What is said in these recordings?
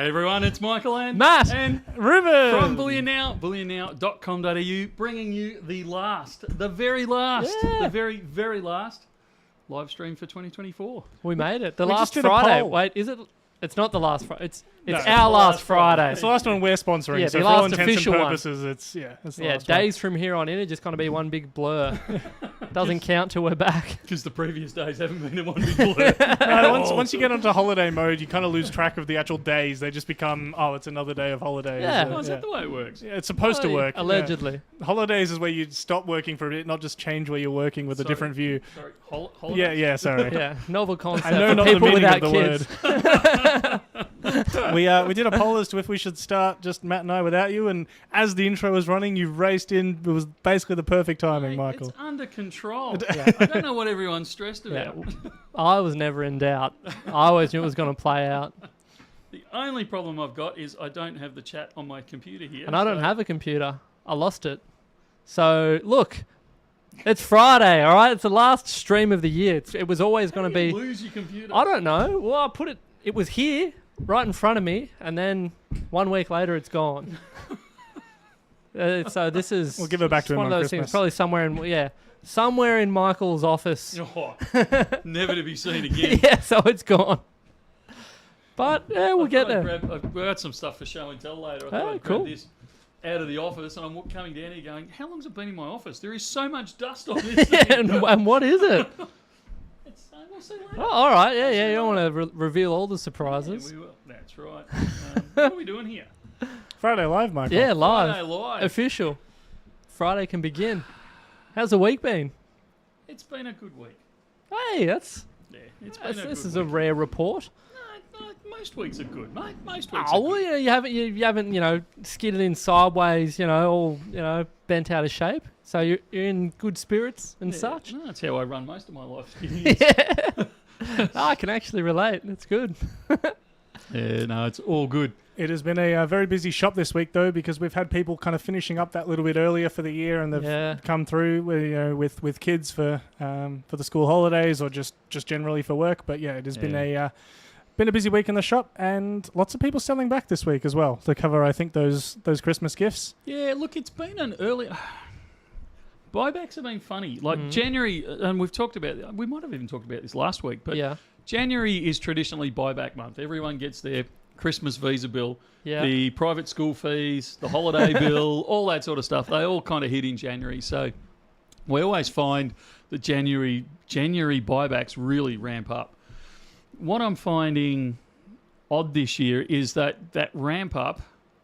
Hey everyone, it's Michael and Matt and Ruben from Bullion Now, bullionnow.com.au, bringing you the very last live stream for 2024. We made it. The We last just did a Friday. poll. Wait, is it? It's not the last Friday. It's No, our last Friday. It's the last one we're sponsoring, Yeah, so the for all last intents and official one. purposes, it's the Yeah, last one. days from here on in are just going to be one big blur. Doesn't count till we're back. Because the previous days haven't been in one big blur. No, once you get onto holiday mode, you kind of lose track of the actual days. They just become, it's another day of holidays. Yeah. Oh, is that the way it works? Yeah, it's supposed to work. Allegedly. Yeah. Holidays is where you stop working for a bit, not just change where you're working with a different view. Sorry, holidays? Yeah, sorry. Yeah, novel concept I know for not the people meaning without of the kids. word. We did a poll as to if we should start just Matt and I without you, and as the intro was running, you raced in. It was basically the perfect timing, Mate, Michael. It's under control. Yeah. I don't know what everyone's stressed about. Yeah. I was never in doubt. I always knew it was going to play out. The only problem I've got is I don't have the chat on my computer here. And I don't have a computer. I lost it. So, look, it's Friday, all right? It's the last stream of the year. It was always going to be... lose your computer. I don't know. Well, I put it... It was here, right in front of me, and then 1 week later, it's gone. So this is... We'll give it back to him one on of those Christmas. things. Probably somewhere in Michael's office. Oh, never to be seen again. Yeah, so it's gone. But, yeah, we'll get there. I've got some stuff for show and tell later. I thought I'd cool. grab this out of the office, and I'm coming down here going, how long's it been in my office? There is so much dust on this Yeah, thing. and what is it? We'll see later. Oh, all right. Yeah. You don't want to reveal all the surprises. Yeah, we will. That's right. What are we doing here? Friday Live, Michael. Yeah, live. Friday live. Official. Friday can begin. How's the week been? It's been a good week. Hey, it's It's been a this good is a week. rare report. No, most weeks are good, mate. Most weeks Oh, are well, good. you haven't skidded in sideways, all bent out of shape. So you're in good spirits and such. No, that's how I run most of my life. Yeah. I can actually relate. It's good. Yeah, no, it's all good. It has been a very busy shop this week, though, because we've had people kind of finishing up that little bit earlier for the year, and they've come through with kids for the school holidays or just generally for work. But yeah, it has been a busy week in the shop, and lots of people selling back this week as well to cover, I think, those Christmas gifts. Yeah, look, it's been an early... Buybacks have been funny. Like January, and we might have even talked about this last week, but Yeah. January is traditionally buyback month. Everyone gets their Christmas visa bill, Yeah. the private school fees, the holiday bill, all that sort of stuff. They all kind of hit in January. So we always find that January buybacks really ramp up. What I'm finding odd this year is that ramp up,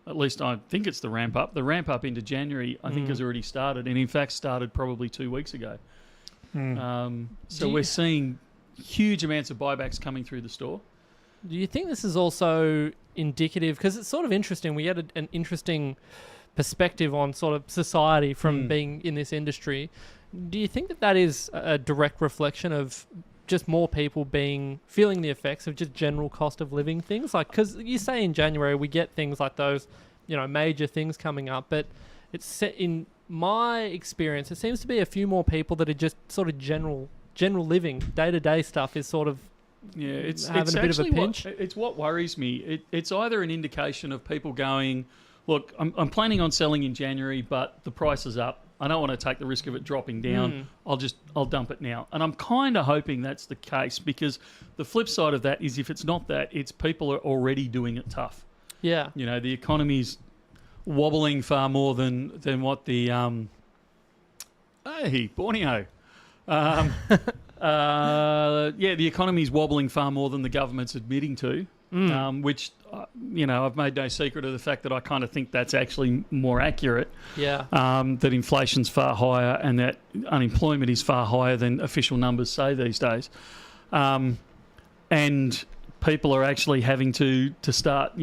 at least I think it's the ramp up into January, I think has already started, and in fact started probably 2 weeks ago. So we're seeing huge amounts of buybacks coming through the store. Do you think this is also indicative? Because it's sort of interesting. We had an interesting perspective on sort of society from being in this industry. Do you think that is a direct reflection of just more people feeling the effects of just general cost of living things? Like, because you say in January we get things like those, major things coming up, but it's set in my experience, it seems to be a few more people that are just sort of general living, day-to-day stuff is sort of it's having a bit of a actually pinch. It's what worries me. It's either an indication of people going, look, I'm planning on selling in January, but the price is up. I don't want to take the risk of it dropping down. I'll dump it now. And I'm kind of hoping that's the case, because the flip side of that is if it's not that, it's people are already doing it tough. Yeah. The economy's wobbling far more than what the hey, Borneo. The economy's wobbling far more than the government's admitting to, which, I've made no secret of the fact that I kind of think that's actually more accurate. Yeah. That inflation's far higher and that unemployment is far higher than official numbers say these days. And people are actually having to start,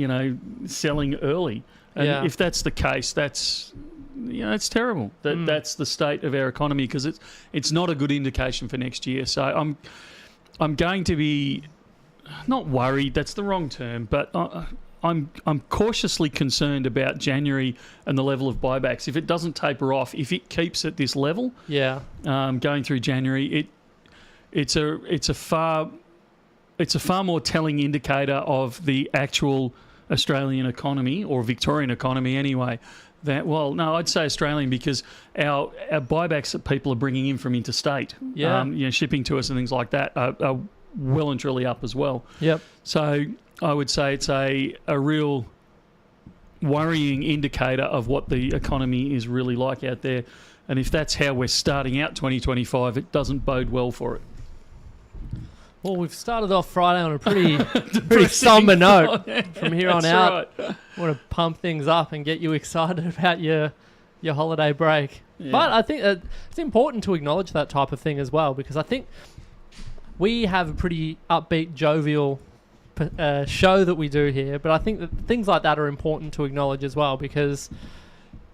selling early. And if that's the case, that's... it's terrible. That's the state of our economy, because it's not a good indication for next year. So I'm going to be not worried. That's the wrong term, but I'm cautiously concerned about January and the level of buybacks. If it doesn't taper off, if it keeps at this level, going through January, it's a far more telling indicator of the actual Australian economy, or Victorian economy anyway, that, well, no, I'd say Australian, because our buybacks that people are bringing in from interstate, shipping to us and things like that are well and truly up as well. Yep. So I would say it's a real worrying indicator of what the economy is really like out there. And if that's how we're starting out 2025, it doesn't bode well for it. Well, we've started off Friday on a pretty somber note. From here on out, right. I want to pump things up and get you excited about your holiday break. Yeah. But I think it's important to acknowledge that type of thing as well, because I think we have a pretty upbeat, jovial show that we do here. But I think that things like that are important to acknowledge as well, because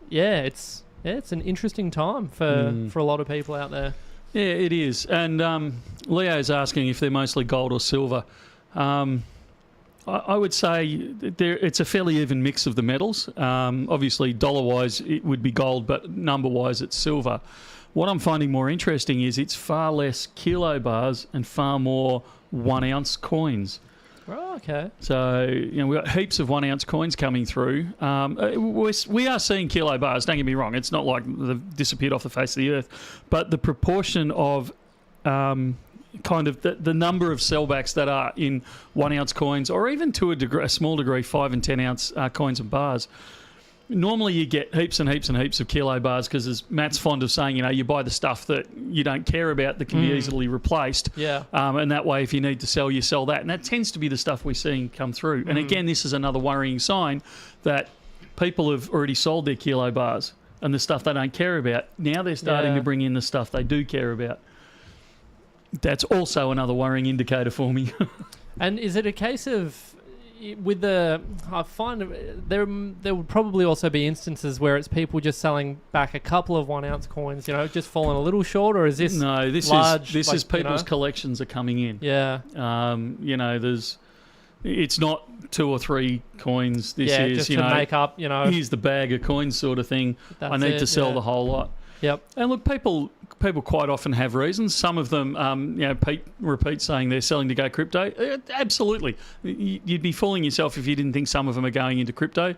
it's an interesting time for a lot of people out there. Yeah, it is. And Leo's asking if they're mostly gold or silver. I would say it's a fairly even mix of the metals. Obviously, dollar-wise, it would be gold, but number-wise, it's silver. What I'm finding more interesting is it's far less kilo bars and far more 1 ounce coins. Oh, okay. So, we've got heaps of 1 ounce coins coming through. We are seeing kilo bars, don't get me wrong. It's not like they've disappeared off the face of the earth. But the proportion of kind of the number of sellbacks that are in 1 ounce coins, or even to a small degree, 5 and 10 ounce coins and bars. Normally you get heaps and heaps and heaps of kilo bars, because as Matt's fond of saying, you buy the stuff that you don't care about that can be easily replaced. Yeah. And that way, if you need to sell, you sell that. And that tends to be the stuff we're seeing come through. And again, this is another worrying sign that people have already sold their kilo bars and the stuff they don't care about. Now they're starting to bring in the stuff they do care about. That's also another worrying indicator for me. And is it a case of, I find there would probably also be instances where it's people just selling back a couple of 1 ounce coins, just falling a little short, or is this large? This is people's collections are coming in. Yeah. It's not 2 or 3 coins. This is just to make up. Here's the bag of coins sort of thing. I need to sell the whole lot. Yep. And look, people quite often have reasons. Some of them, Pete repeats saying they're selling to go crypto. Absolutely. You'd be fooling yourself if you didn't think some of them are going into crypto.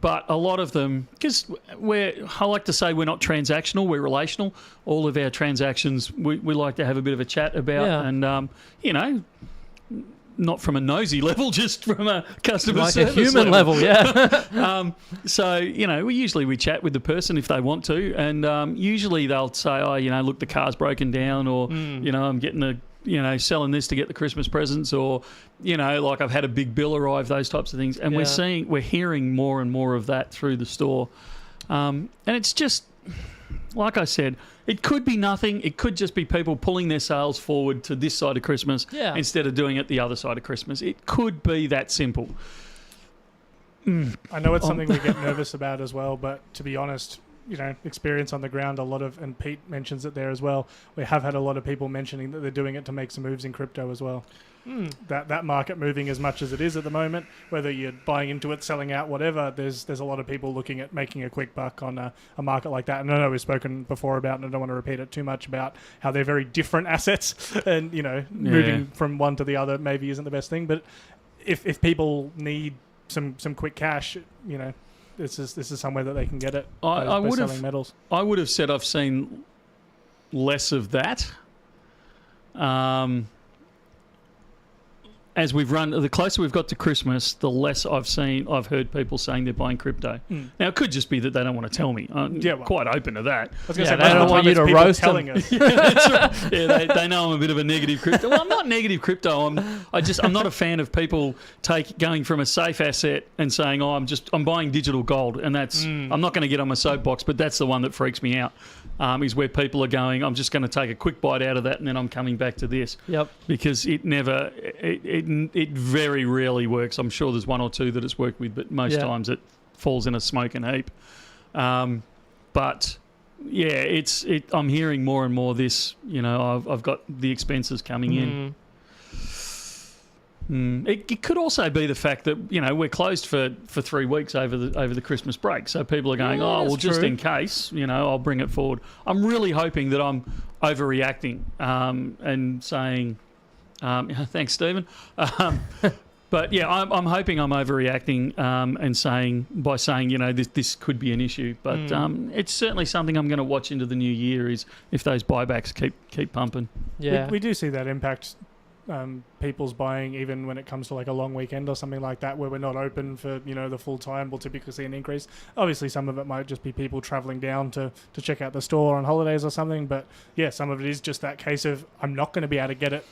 But a lot of them, because I like to say we're not transactional, we're relational. All of our transactions we like to have a bit of a chat about. Yeah. And, not from a nosy level, just from a customer service a human level, yeah. So, we chat with the person if they want to, and usually they'll say, look, the car's broken down, or, I'm getting selling this to get the Christmas presents, or, like I've had a big bill arrive, those types of things. And we're hearing more and more of that through the store. And it's just, like I said, it could be nothing. It could just be people pulling their sales forward to this side of Christmas instead of doing it the other side of Christmas. It could be that simple. I know it's something we get nervous about as well, but to be honest, experience on the ground, and Pete mentions it there as well, we have had a lot of people mentioning that they're doing it to make some moves in crypto as well. That market moving as much as it is at the moment, whether you're buying into it, selling out, whatever, there's a lot of people looking at making a quick buck on a market like that. And I know we've spoken before about, and I don't want to repeat it too much, about how they're very different assets, and moving from one to the other maybe isn't the best thing. But if people need some quick cash, this is somewhere that they can get it by selling metals. I would have said I've seen less of that. As we've run, the closer we've got to Christmas, the less I've heard people saying they're buying crypto. Now, it could just be that they don't want to tell me. I'm quite open to that. I was going to say, they don't want you to roast telling them. us. That's right. Yeah, they know I'm a bit of a negative crypto. Well, I'm not negative crypto. I'm not a fan of people going from a safe asset and saying, I'm buying digital gold, and that's I'm not going to get on my soapbox, but that's the one that freaks me out. Is where people are going, I'm just going to take a quick bite out of that, and then I'm coming back to this. Yep. Because it very rarely works. I'm sure there's one or two that it's worked with, but most times it falls in a smoking heap. But yeah, I'm hearing more and more this. I've got the expenses coming in. It could also be the fact that we're closed for 3 weeks over the Christmas break, so people are going, just in case, I'll bring it forward. I'm really hoping that I'm overreacting and saying, thanks, Stephen. But yeah, I'm hoping I'm overreacting and saying this could be an issue. But it's certainly something I'm going to watch into the new year is if those buybacks keep pumping. Yeah, we do see that impact people's buying, even when it comes to like a long weekend or something like that, where we're not open for the full time. We'll typically see an increase. Obviously, some of it might just be people traveling down to check out the store on holidays or something. But yeah, some of it is just that case of I'm not going to be able to get it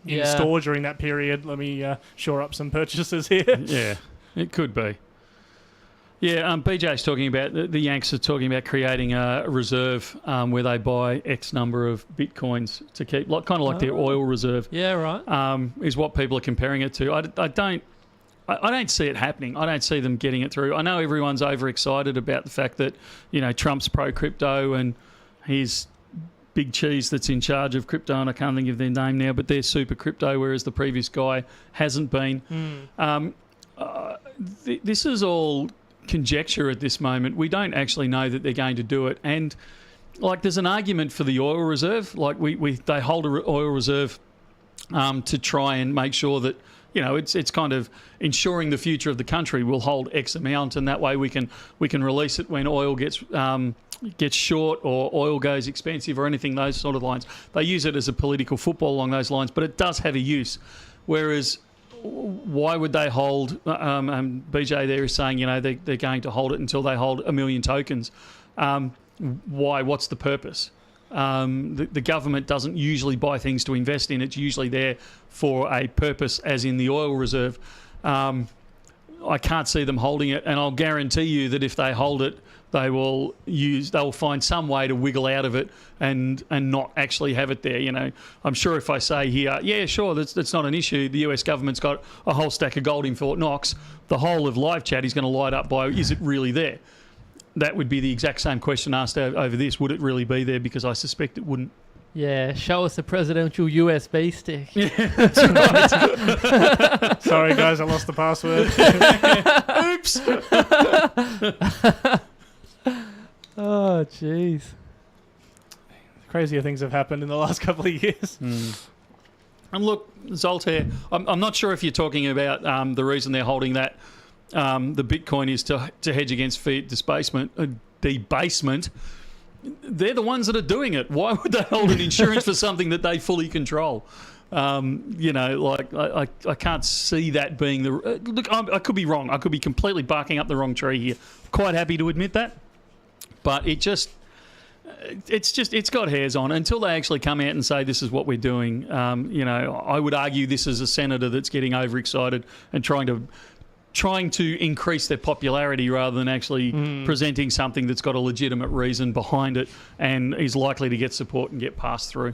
in store during that period. Let me shore up some purchases here. Yeah, it could be. Yeah, BJ's talking about, the Yanks are talking about creating a reserve where they buy X number of Bitcoins to keep, kind of like their oil reserve. Yeah, right. Is what people are comparing it to. I don't see it happening. I don't see them getting it through. I know everyone's overexcited about the fact that, Trump's pro-crypto and his big cheese that's in charge of crypto, and I can't think of their name now, but they're super crypto, whereas the previous guy hasn't been. This is all conjecture at this moment. We don't actually know that they're going to do it. And there's an argument for the oil reserve. They hold an oil reserve to try and make sure that it's kind of ensuring the future of the country will hold X amount, and that way we can release it when oil gets short or oil goes expensive or anything, those sort of lines. They use it as a political football along those lines, but it does have a use. Whereas why would they hold, BJ there is saying, they're going to hold it until they hold 1 million tokens. Why? What's the purpose? The government doesn't usually buy things to invest in. It's usually there for a purpose, as in the oil reserve. I can't see them holding it, and I'll guarantee you that if they hold it, they will find some way to wiggle out of it and not actually have it there. I'm sure if I say here, yeah, sure, that's not an issue. The US government's got a whole stack of gold in Fort Knox. The whole of live chat is going to light up by, is it really there? That would be the exact same question asked over this. Would it really be there? Because I suspect it wouldn't. Yeah, show us a presidential USB stick. Yeah, that's right. Sorry, guys, I lost the password. Oops. Oh, jeez. Crazier things have happened in the last couple of years. And look, Zoltaire, I'm not sure if you're talking about the reason they're holding that. The Bitcoin is to hedge against fiat debasement. They're the ones that are doing it. Why would they hold an insurance for something that they fully control? I can't see that being the... look, I could be wrong. I could be completely barking up the wrong tree here. Quite happy to admit that. But it's got hairs on. Until they actually come out and say this is what we're doing, I would argue this is a senator that's getting overexcited and trying to increase their popularity rather than actually presenting something that's got a legitimate reason behind it and is likely to get support and get passed through.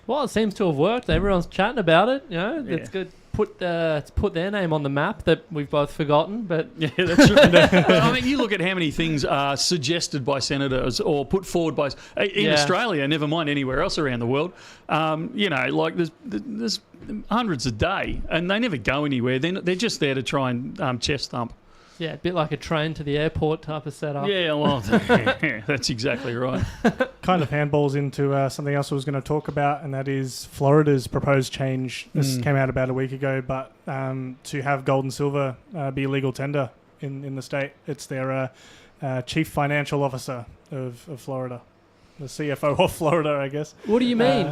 Well, it seems to have worked. Everyone's chatting about it. It's good. Put their name on the map that we've both forgotten. But yeah, that's right. I mean, you look at how many things are suggested by senators or put forward by in Australia. Never mind anywhere else around the world. There's hundreds a day, and they never go anywhere. They're just there to try and chest thump. Yeah, a bit like a train to the airport type of setup. Yeah, well, that's exactly right. Kind of handballs into something else I was going to talk about, and that is Florida's proposed change. This came out about a week ago, but to have gold and silver be legal tender in the state. It's their chief financial officer of Florida. The CFO of Florida, I guess. What do you mean?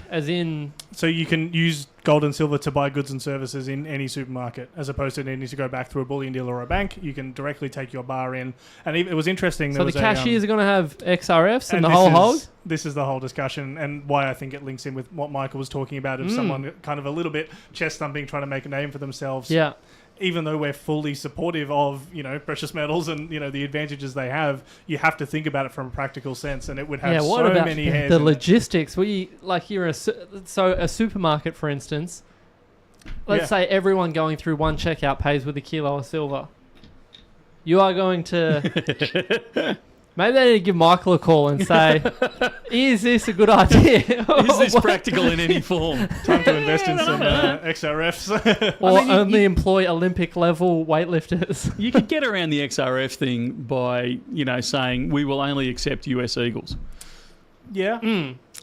As in... So you can use gold and silver to buy goods and services in any supermarket, as opposed to needing to go back through a bullion dealer or a bank. You can directly take your bar in. And it was interesting. So the cashiers are going to have XRFs and the whole hog? This is the whole discussion, and why I think it links in with what Michael was talking about of someone kind of a little bit chest thumping, trying to make a name for themselves. Yeah. Even though we're fully supportive of, precious metals and, the advantages they have, you have to think about it from a practical sense, and it would have so many hands. The logistics? You're a supermarket, for instance. Let's say everyone going through one checkout pays with a kilo of silver. You are going to... Maybe they need to give Michael a call and say, is this a good idea? Is this practical in any form? Time to invest in some XRFs. Or only employ Olympic-level weightlifters. You could get around the XRF thing by, saying we will only accept US Eagles. Yeah.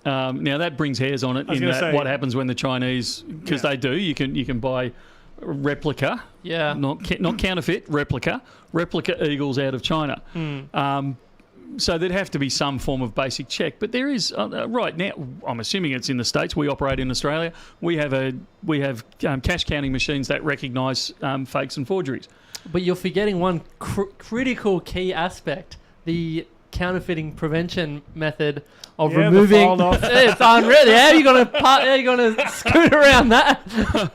Now, that brings hairs on it in that what happens when the Chinese... Because they do. You can buy replica. Yeah. Not counterfeit, replica eagles out of China. So there'd have to be some form of basic check. But there is right now. I'm assuming it's in the States. We operate in Australia. We have cash counting machines that recognise fakes and forgeries. But you're forgetting one critical key aspect: the counterfeiting prevention method of removing. It's unreal. How are you gonna scoot around that?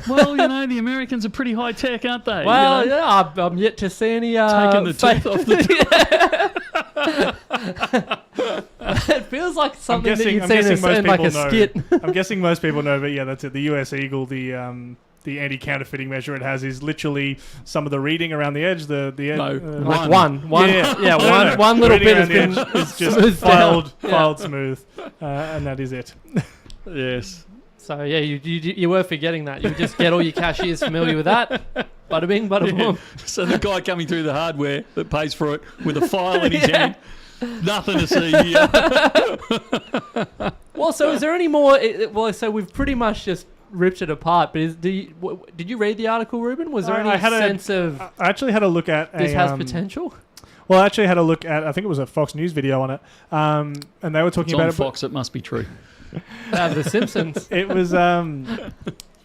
Well, the Americans are pretty high tech, aren't they? Well, yeah, I'm yet to see any taking the teeth off the It feels like something that you'd see in like a skit. I'm guessing most people know, but yeah, that's it. The US Eagle, the anti-counterfeiting measure it has is literally some of the reading around the edge. Like one little bit has been it's just filed smooth, and that is it. Yes. So yeah, you were forgetting that. You would just get all your cashiers familiar with that. Bada bing, bada boom. So the guy coming through the hardware that pays for it with a file in his hand, nothing to see here. Well, so is there any more? Well, so we've pretty much just ripped it apart. But did you read the article, Ruben? Was there any sense of? I actually had a look at this has potential. Well, I actually had a look at. I think it was a Fox News video on it, and they were talking about it. Fox, it must be true. The Simpsons.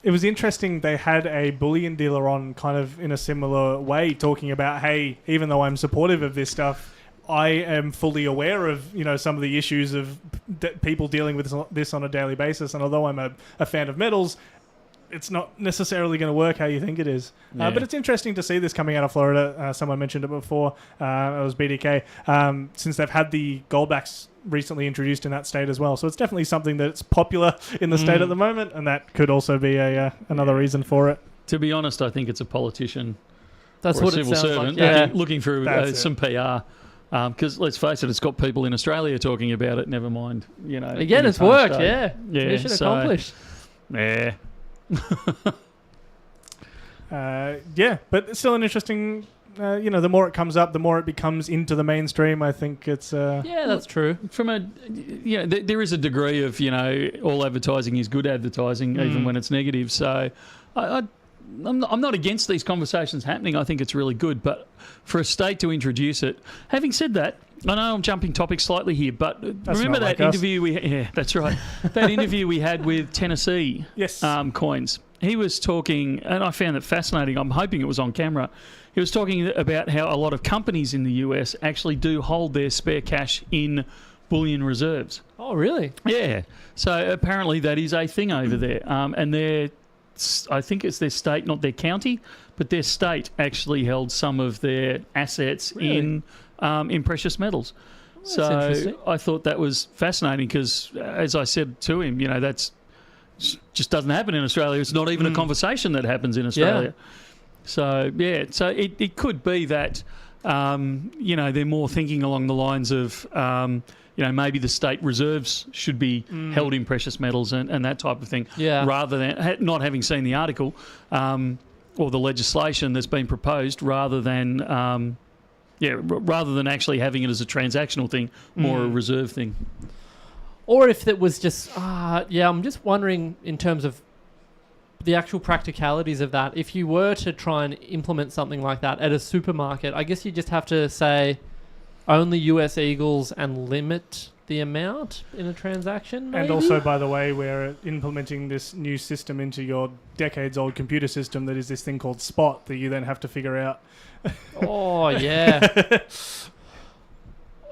It was interesting. They had a bullion dealer on kind of in a similar way, talking about, hey, even though I'm supportive of this stuff, I am fully aware of some of the issues of people dealing with this on a daily basis. And although I'm a fan of metals, it's not necessarily going to work how you think it is. Yeah. But it's interesting to see this coming out of Florida. Someone mentioned it before. It was BDK. Since they've had the goldbacks recently introduced in that state as well. So it's definitely something that's popular in the state at the moment, and that could also be another reason for it. To be honest, I think it's a politician or a civil servant looking for some PR. Because let's face it, it's got people in Australia talking about it. Never mind, Again, it's worked. Yeah, mission accomplished. Yeah. But it's still an interesting. The more it comes up, the more it becomes into the mainstream. I think it's. That's true. There is a degree of all advertising is good advertising, even when it's negative. So, I'm not against these conversations happening. I think it's really good, but for a state to introduce it. Having said that, I know I'm jumping topics slightly here, but remember that interview that's right. That interview we had with Tennessee Coins. He was talking, and I found it fascinating. I'm hoping it was on camera. He was talking about how a lot of companies in the US actually do hold their spare cash in bullion reserves. Oh, really? Yeah. So apparently that is a thing over there. And I think it's their state, not their county, but their state actually held some of their assets in precious metals. Oh, so I thought that was fascinating because, as I said to him, that's just doesn't happen in Australia. It's not even a conversation that happens in Australia. Yeah. So it could be that they're more thinking along the lines of maybe the state reserves should be held in precious metals and that type of thing, rather than not having seen the article or the legislation that's been proposed, rather than actually having it as a transactional thing, more a reserve thing. Or if it was just, I'm just wondering in terms of the actual practicalities of that. If you were to try and implement something like that at a supermarket, I guess you just have to say only US Eagles and limit the amount in a transaction, maybe? And also, by the way, we're implementing this new system into your decades-old computer system that is this thing called Spot that you then have to figure out. Oh, yeah.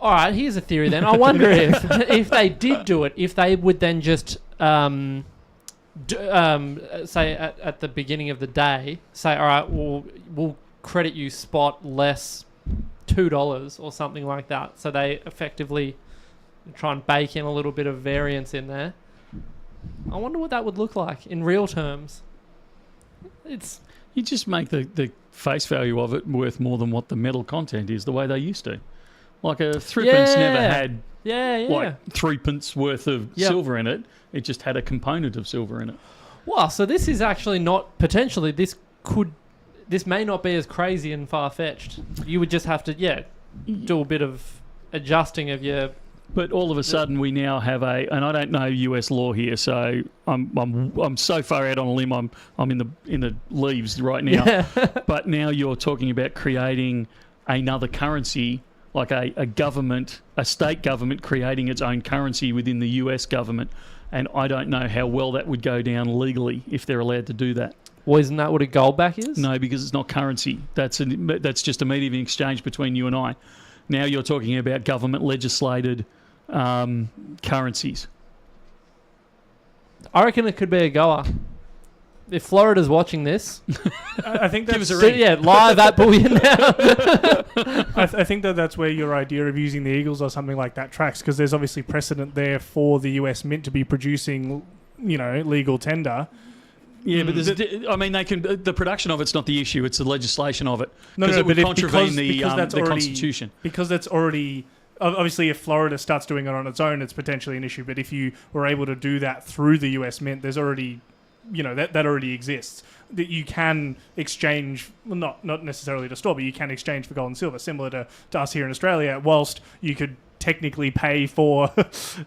All right, here's a theory then. I wonder if they did do it, if they would then just say at the beginning of the day, say, all right, we'll credit you Spot less $2 or something like that. So they effectively try and bake in a little bit of variance in there. I wonder what that would look like in real terms. You just make the face value of it worth more than what the metal content is, the way they used to. Like a threepence never had like threepence worth of silver in it. It just had a component of silver in it. Well, so this is actually not potentially. This may not be as crazy and far fetched. You would just have to do a bit of adjusting of your But all of a sudden, we now have and I don't know US law here, so I'm so far out on a limb. I'm in the leaves right now. Yeah. But now you're talking about creating another currency, like a state government creating its own currency within the US government, and I don't know how well that would go down legally if they're allowed to do that. Well, isn't that what a goldback is? No, because it's not currency. That's just a medium of exchange between you and I. Now you're talking about government legislated currencies. I reckon it could be a goer. If Florida's watching this, I think that's... Give us a ring. Yeah, live at Bullion Now. I think that's where your idea of using the Eagles or something like that tracks, because there's obviously precedent there for the US Mint to be producing, legal tender. Yeah, but they can. The production of it's not the issue; it's the legislation of it. No, it would contravene because the Constitution. Because that's already... Obviously, if Florida starts doing it on its own, it's potentially an issue. But if you were able to do that through the US Mint, there's already, that already exists. That you can exchange, well, not necessarily to store, but you can exchange for gold and silver, similar to us here in Australia. Whilst you could technically pay for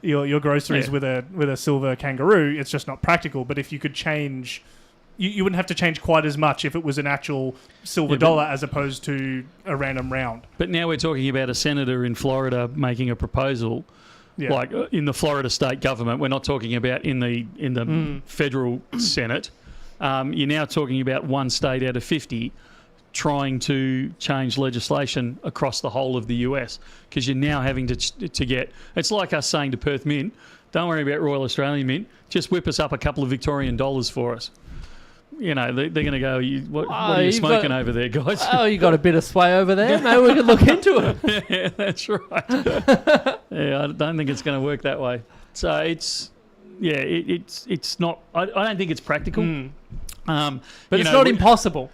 your groceries with a silver kangaroo, it's just not practical. But if you could change... You wouldn't have to change quite as much if it was an actual silver dollar as opposed to a random round. But now we're talking about a senator in Florida making a proposal, like in the Florida state government. We're not talking about in the federal Senate. You're now talking about one state out of 50 trying to change legislation across the whole of the US, because you're now having to get... It's like us saying to Perth Mint, don't worry about Royal Australian Mint, just whip us up a couple of Victorian dollars for us. They're going to go, what are you smoking over there, guys? Oh, you got a bit of sway over there? Maybe we could look into it. Yeah, that's right. I don't think it's going to work that way. So it's not... I don't think it's practical. But it's not impossible.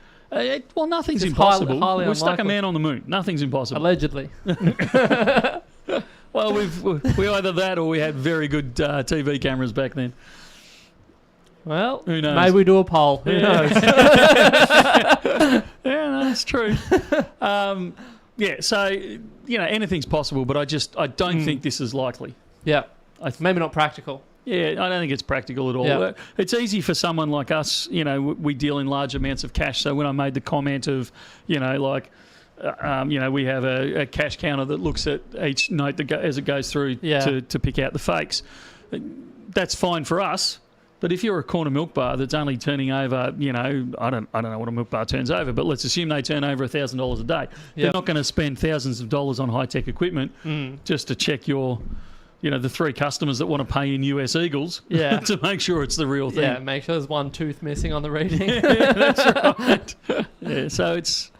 Nothing's It's impossible. highly We stuck a unlikely. man on the moon. Nothing's impossible. Allegedly. Well, we either that or we had very good TV cameras back then. Well, who knows? maybe we do a poll. Who knows? Yeah, no, that's true. So anything's possible, but I don't think this is likely. Yeah, maybe not practical. Yeah, I don't think it's practical at all. Yeah. It's easy for someone like us. We deal in large amounts of cash. So when I made the comment of, we have a cash counter that looks at each note as it goes through to pick out the fakes. That's fine for us. But if you're a corner milk bar that's only turning over, I don't know what a milk bar turns over, but let's assume they turn over $1,000 a day. They're not going to spend thousands of dollars on high-tech equipment just to check your, the 3 customers that want to pay in US Eagles to make sure it's the real thing. Yeah, make sure there's one tooth missing on the reading. Yeah, that's right. Yeah, so it's,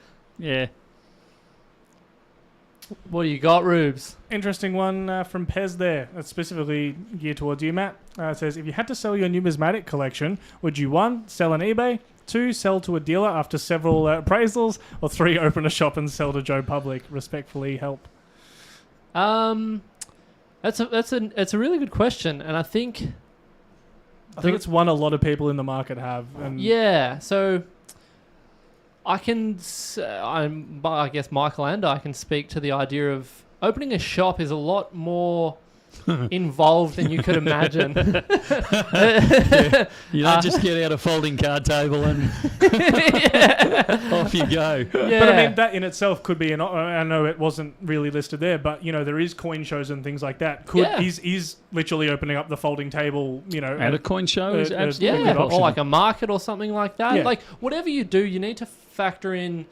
What do you got, Rubes? Interesting one from Pez there. That's specifically geared towards you, Matt. It says, if you had to sell your numismatic collection, would you 1, sell on eBay, 2, sell to a dealer after several appraisals, or 3, open a shop and sell to Joe Public? Respectfully, help. That's a really good question, and I think it's one a lot of people in the market have. And so I guess Michael and I can speak to the idea of opening a shop is a lot more involved than you could imagine. You don't just get out a folding card table and off you go. Yeah. But I mean, that in itself could be I know it wasn't really listed there, but there is coin shows and things like that. Is literally opening up the folding table, at a coin show is absolutely a good option. Or like a market or something like that. Yeah. Like whatever you do, you need to factor in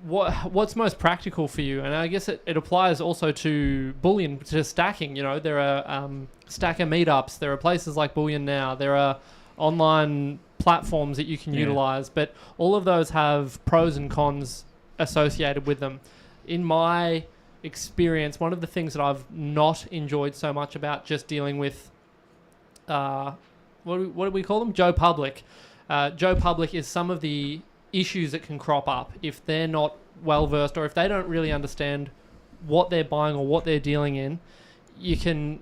what's most practical for you, and I guess it applies also to bullion, to stacking. There are stacker meetups, there are places like Bullion Now, there are online platforms that you can utilize, but all of those have pros and cons associated with them. In my experience, one of the things that I've not enjoyed so much about just dealing with what do we call them? Joe Public. Joe Public is some of the issues that can crop up if they're not well versed, or if they don't really understand what they're buying or what they're dealing in. It can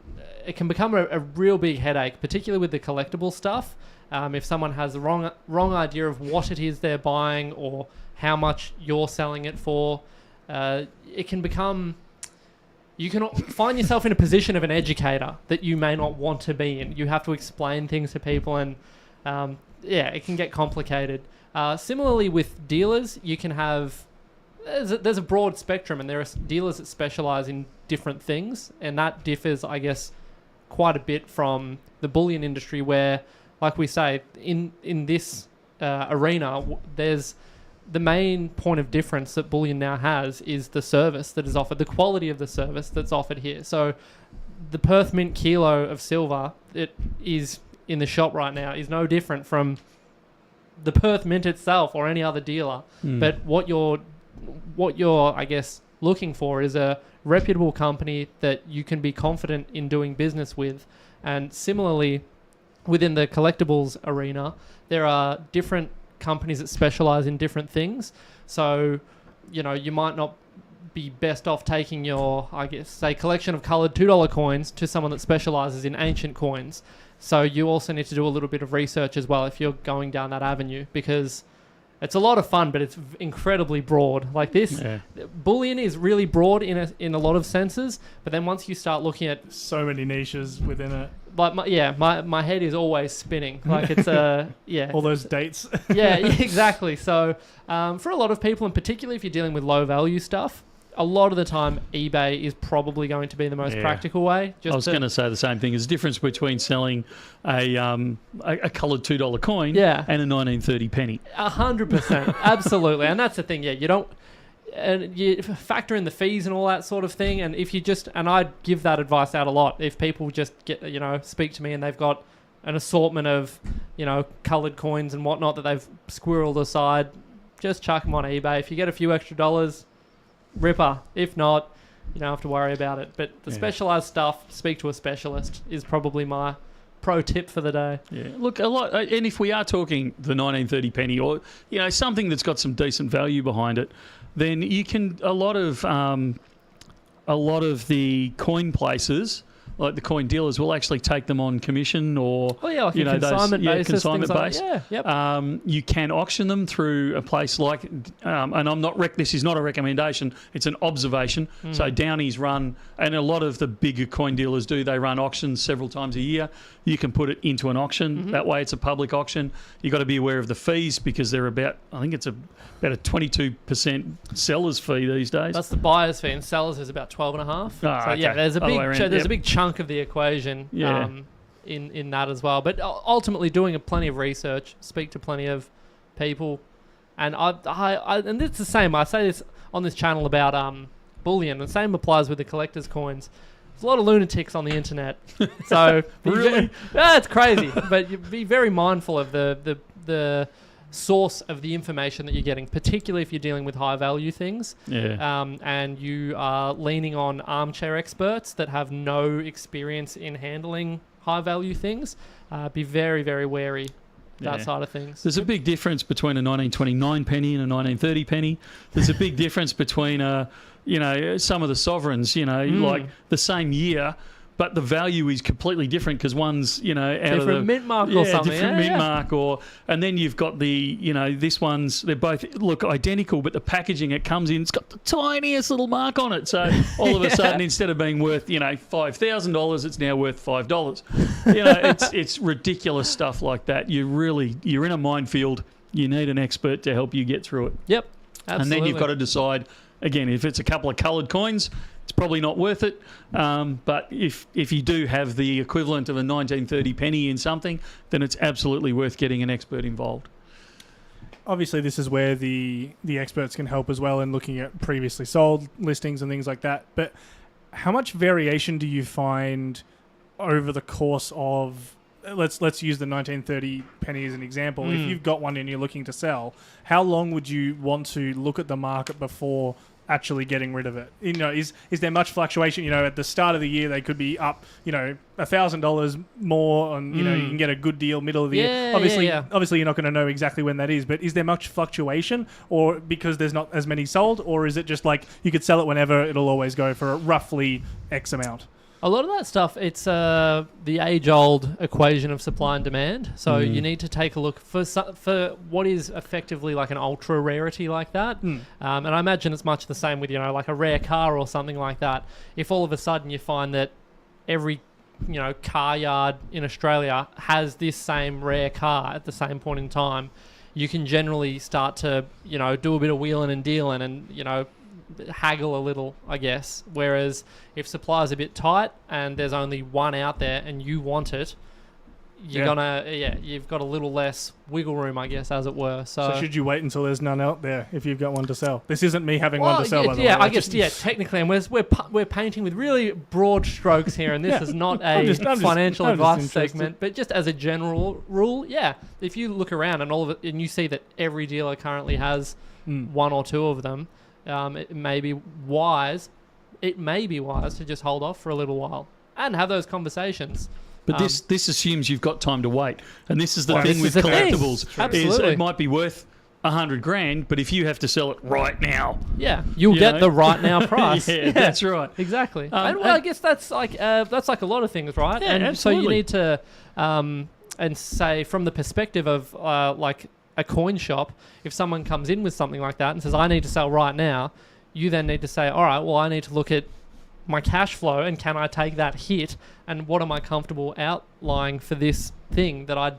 become a real big headache, particularly with the collectible stuff. If someone has the wrong idea of what it is they're buying or how much you're selling it for, it can become you can find yourself in a position of an educator that you may not want to be in. You have to explain things to people, and it can get complicated. Similarly with dealers, you can have... There's a broad spectrum, and there are dealers that specialize in different things, and that differs, I guess, quite a bit from the bullion industry, where, like we say, in this arena, there's the main point of difference that Bullion Now has is the service that is offered, the quality of the service that's offered here. So the Perth Mint kilo of silver it is in the shop right now is no different from the Perth Mint itself or any other dealer. But what you're I guess looking for is a reputable company that you can be confident in doing business with. And similarly, within the collectibles arena, there are different companies that specialize in different things. So, you might not be best off taking your, I guess, say, collection of colored $2 coins to someone that specializes in ancient coins. So you also need to do a little bit of research as well if you're going down that avenue, because it's a lot of fun, but it's incredibly broad. Like this, bullion is really broad in a lot of senses. But then once you start looking at so many niches within it, like my head is always spinning. Like it's all those dates. Exactly. So for a lot of people, and particularly if you're dealing with low value stuff, a lot of the time eBay is probably going to be the most practical way. I was going to say the same thing. There's a difference between selling a coloured $2 coin and a 1930 penny. 100%, absolutely, and that's the thing. Yeah, you don't, and you factor in the fees and all that sort of thing. And if you and I give that advice out a lot. If people just speak to me and they've got an assortment of coloured coins and whatnot that they've squirreled aside, just chuck them on eBay. If you get a few extra dollars, ripper. If not, you don't have to worry about it. But the specialised stuff, speak to a specialist, is probably my pro tip for the day. Yeah, look, a lot, and if we are talking the 1930 penny or something that's got some decent value behind it, then you can a lot of the coin places, like the coin dealers, will actually take them on commission or like consignment basis, consignment things based. Like that. You can auction them through a place like, and I'm not this is not a recommendation, it's an observation. So Downey's run, and a lot of the bigger coin dealers do. They run auctions several times a year. You can put it into an auction. That way, it's a public auction. You got to be aware of the fees because they're about a 22% seller's fee these days. That's the buyer's fee, and sellers is about 12.5. There's a big chunk of the equation in that as well. But ultimately, doing plenty of research, speak to plenty of people, and and it's the same. I say this on this channel about bullion. The same applies with the collector's coins. There's a lot of lunatics on the internet, so really, it's crazy. But you be very mindful of the source of the information that you're getting, particularly if you're dealing with high value things. And you are leaning on armchair experts that have no experience in handling high value things. Be very, very wary that side of things. There's a big difference between a 1929 penny and a 1930 penny. There's a big difference between some of the sovereigns, like the same year, but the value is completely different because one's, out different of the mint mark or something. Different mint mark, and then you've got the, this one's, they both look identical, but the packaging it comes in, it's got the tiniest little mark on it. So all of a sudden, instead of being worth, $5,000, it's now worth $5. It's ridiculous stuff like that. You're in a minefield. You need an expert to help you get through it. Yep, absolutely. And then you've got to decide. Again, if it's a couple of coloured coins, it's probably not worth it. But if you do have the equivalent of a 1930 penny in something, then it's absolutely worth getting an expert involved. Obviously, this is where the experts can help as well in looking at previously sold listings and things like that. But how much variation do you find over the course of... Let's use the 1930 penny as an example. If you've got one and you're looking to sell, how long would you want to look at the market before actually getting rid of it? Is there much fluctuation? At the start of the year, they could be up, $1,000 more on, you can get a good deal middle of the year. Obviously, you're not going to know exactly when that is, but is there much fluctuation, or because there's not as many sold, or is it just like you could sell it whenever, it'll always go for roughly X amount? A lot of that stuff, it's the age-old equation of supply and demand. So you need to take a look for what is effectively like an ultra rarity like that. And I imagine it's much the same with, like a rare car or something like that. If all of a sudden you find that every car yard in Australia has this same rare car at the same point in time, you can generally start to do a bit of wheeling and dealing and haggle a little, I guess. Whereas if supply's a bit tight and there's only one out there and you want it, you've got a little less wiggle room, I guess, as it were. So should you wait until there's none out there if you've got one to sell? This isn't me having one to sell, by the way. I guess technically, and we're painting with really broad strokes here, and this is not a financial advice segment, but just as a general rule, if you look around and all of it, and you see that every dealer currently has one or two of them, it may be wise to just hold off for a little while and have those conversations. But this assumes you've got time to wait, and this is the thing with collectibles. Absolutely, it might be worth $100,000, but if you have to sell it right now, you'll get the right now price. That's right, exactly. And I guess that's like a lot of things, right? Yeah, and absolutely. So you need to, and say from the perspective of like a coin shop, if someone comes in with something like that and says, I need to sell right now, you then need to say, all right, well, I need to look at my cash flow and can I take that hit and what am I comfortable outlying for this thing that I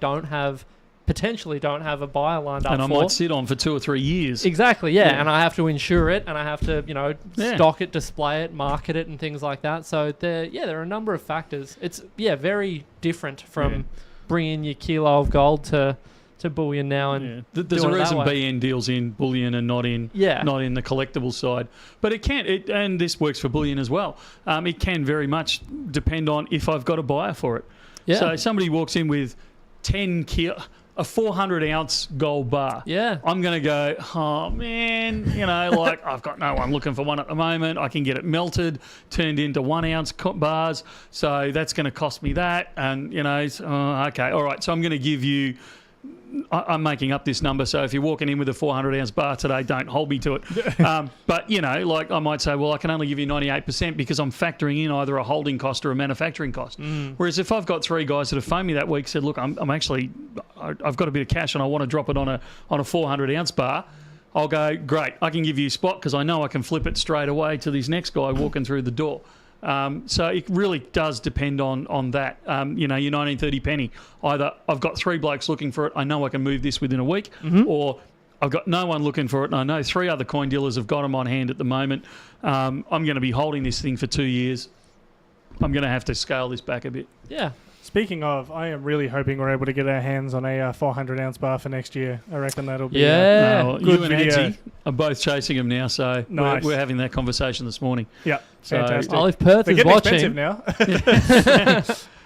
potentially don't have a buyer lined up for. And I might sit on for 2 or 3 years. Exactly, and I have to insure it and I have to, stock it, display it, market it and things like that. So there are a number of factors. It's, very different from bringing your kilo of gold to Bullion Now, and there's a reason BN deals in Bullion and not in the collectible side. But and this works for Bullion as well. It can very much depend on if I've got a buyer for it. Yeah. So somebody walks in with a 400-ounce gold bar. Yeah. I'm going to go, oh, man, I've got no one looking for one at the moment. I can get it melted, turned into 1-ounce bars. So that's going to cost me that. And, okay, all right. So I'm going to give you... I'm making up this number, so if you're walking in with a 400-ounce bar today, don't hold me to it. But, I might say, well, I can only give you 98% because I'm factoring in either a holding cost or a manufacturing cost. Whereas if I've got 3 guys that have phoned me that week, said, look, I've got a bit of cash and I want to drop it on a 400-ounce bar, I'll go, great, I can give you a spot because I know I can flip it straight away to this next guy walking through the door. So it really does depend on that. Your 1930 penny. Either I've got 3 blokes looking for it, I know I can move this within a week, or I've got no one looking for it, and I know 3 other coin dealers have got them on hand at the moment. I'm going to be holding this thing for 2 years. I'm going to have to scale this back a bit. Yeah. Speaking of, I am really hoping we're able to get our hands on a 400-ounce bar for next year. I reckon that'll be good. You and Angie are both chasing them now, so nice. we're having that conversation this morning. Yeah, so, fantastic. Well, if Perth is watching, expensive now.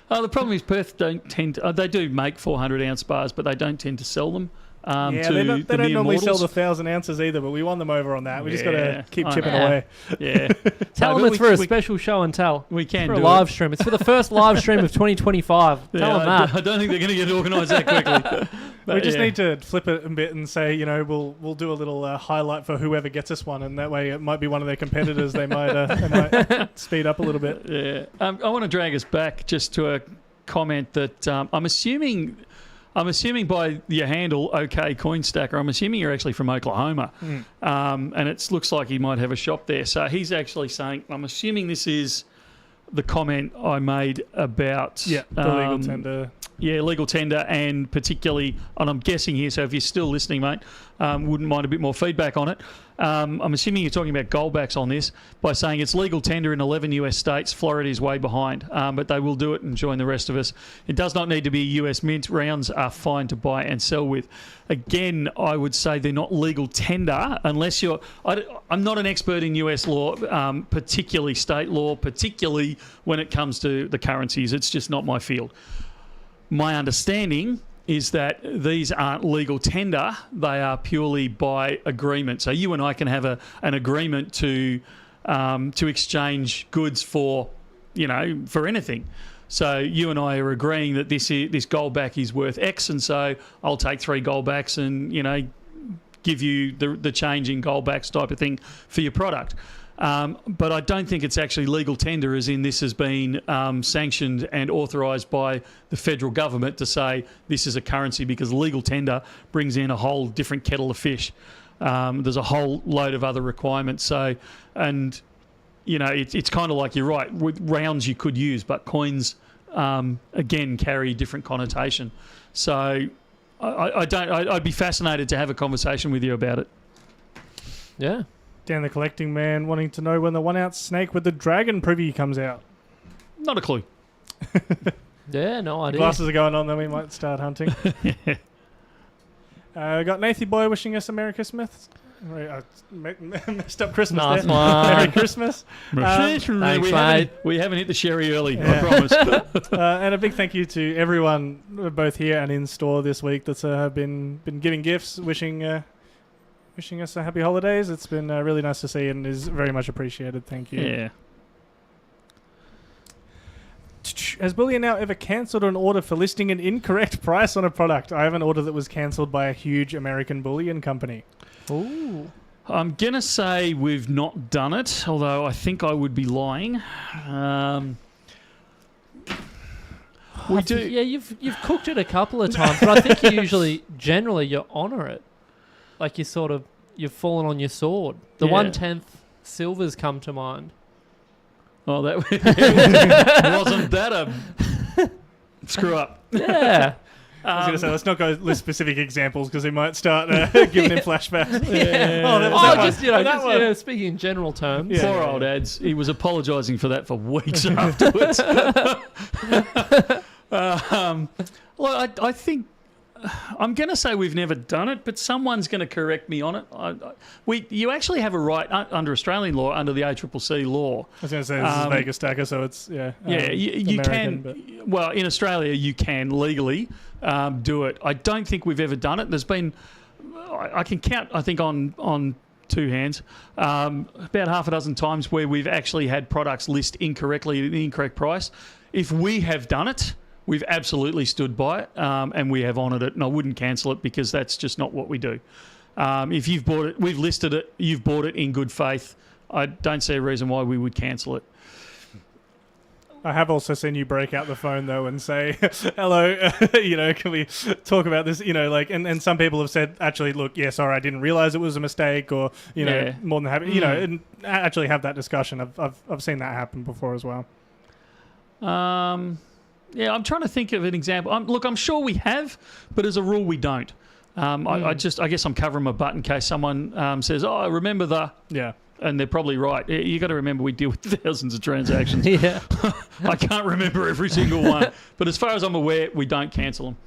The problem is Perth don't tend to, they do make 400-ounce bars, but they don't tend to sell them. They don't normally sell the 1,000 ounces either, but we won them over on that. We just got to keep chipping away. Yeah. Tell them it's for a special show and tell. We can for do a live stream. It's for the first live stream of 2025. Tell them that. I don't think they're going to get organised that quickly. We just need to flip it a bit and say, we'll do a little highlight for whoever gets us one, and that way it might be one of their competitors. They might speed up a little bit. Yeah. I want to drag us back just to a comment that I'm assuming by your handle, OK Coin Stacker, I'm assuming you're actually from Oklahoma. And it looks like he might have a shop there. So he's actually saying, I'm assuming this is the comment I made about... the legal tender. Yeah, legal tender, and particularly, and I'm guessing here, so if you're still listening, mate, wouldn't mind a bit more feedback on it. I'm assuming you're talking about goldbacks on this by saying it's legal tender in 11 US states. Florida is way behind, but they will do it and join the rest of us. It does not need to be US mint. Rounds are fine to buy and sell with. Again, I would say they're not legal tender unless you're... I'm not an expert in US law, particularly state law, particularly when it comes to the currencies. It's just not my field. My understanding is that these aren't legal tender. They are purely by agreement. So you and I can have an agreement to exchange goods for anything. So you and I are agreeing that this goldback is worth X, and so I'll take 3 goldbacks and give you the change in goldbacks type of thing for your product. But I don't think it's actually legal tender, as in this has been sanctioned and authorised by the federal government to say this is a currency, because legal tender brings in a whole different kettle of fish. There's a whole load of other requirements. So, and, you know, it's kind of like, you're right, with rounds you could use, but coins, again, carry different connotation. So I'd be fascinated to have a conversation with you about it. Yeah. Dan the Collecting Man wanting to know when the 1 ounce snake with the dragon privy comes out. Not a clue. Yeah, no idea. Glasses are going on, then we might start hunting. We got Nathy Boy wishing us a Merry Christmas. Messed up Christmas Nice there. one. Merry Christmas. Thanks, mate. We haven't hit the sherry early, Yeah. I promise. And a big thank you to everyone, both here and in store this week, that's been giving gifts, wishing us a happy holidays. It's been really nice to see and is very much appreciated. Thank you. Yeah. Has Bullion Now ever cancelled an order for listing an incorrect price on a product? I have an order that was cancelled by a huge American bullion company. Ooh. I'm going to say we've not done it, although I think I would be lying. We do. Yeah, you've cooked it a couple of times, but I think you generally you honour it. Like you've fallen on your sword. The Yeah. 1/10 silvers come to mind. Oh, that wasn't that a screw up? Yeah. I was going to say, let's not go list specific examples because we might start giving him flashbacks. Yeah. Oh, that was that one. That one. Speaking in general terms. Yeah. Poor old ads. He was apologising for that for weeks afterwards. Well, I think I'm going to say we've never done it, but someone's going to correct me on it. You actually have a right under Australian law, under the ACCC law. I was going to say this is Vegas Stacker, so it's you American, can. Well, in Australia, you can legally do it. I don't think we've ever done it. There's been, I can count, I think on two hands, about half a dozen times where we've actually had products list incorrectly at the incorrect price. If we have done it, we've absolutely stood by it, and we have honoured it, and I wouldn't cancel it because that's just not what we do. If you've bought it, we've listed it, you've bought it in good faith, I don't see a reason why we would cancel it. I have also seen you break out the phone though and say, "Hello, can we talk about this?" And some people have said, "Actually, look, yeah, sorry, I didn't realise it was a mistake," or more than happy, and actually have that discussion. I've seen that happen before as well. Yeah, I'm trying to think of an example. I'm sure we have, but as a rule, we don't. I guess I'm covering my butt in case someone says, "Oh, I remember the..." Yeah. And they're probably right. You got to remember we deal with thousands of transactions. Yeah. I can't remember every single one. But as far as I'm aware, we don't cancel them.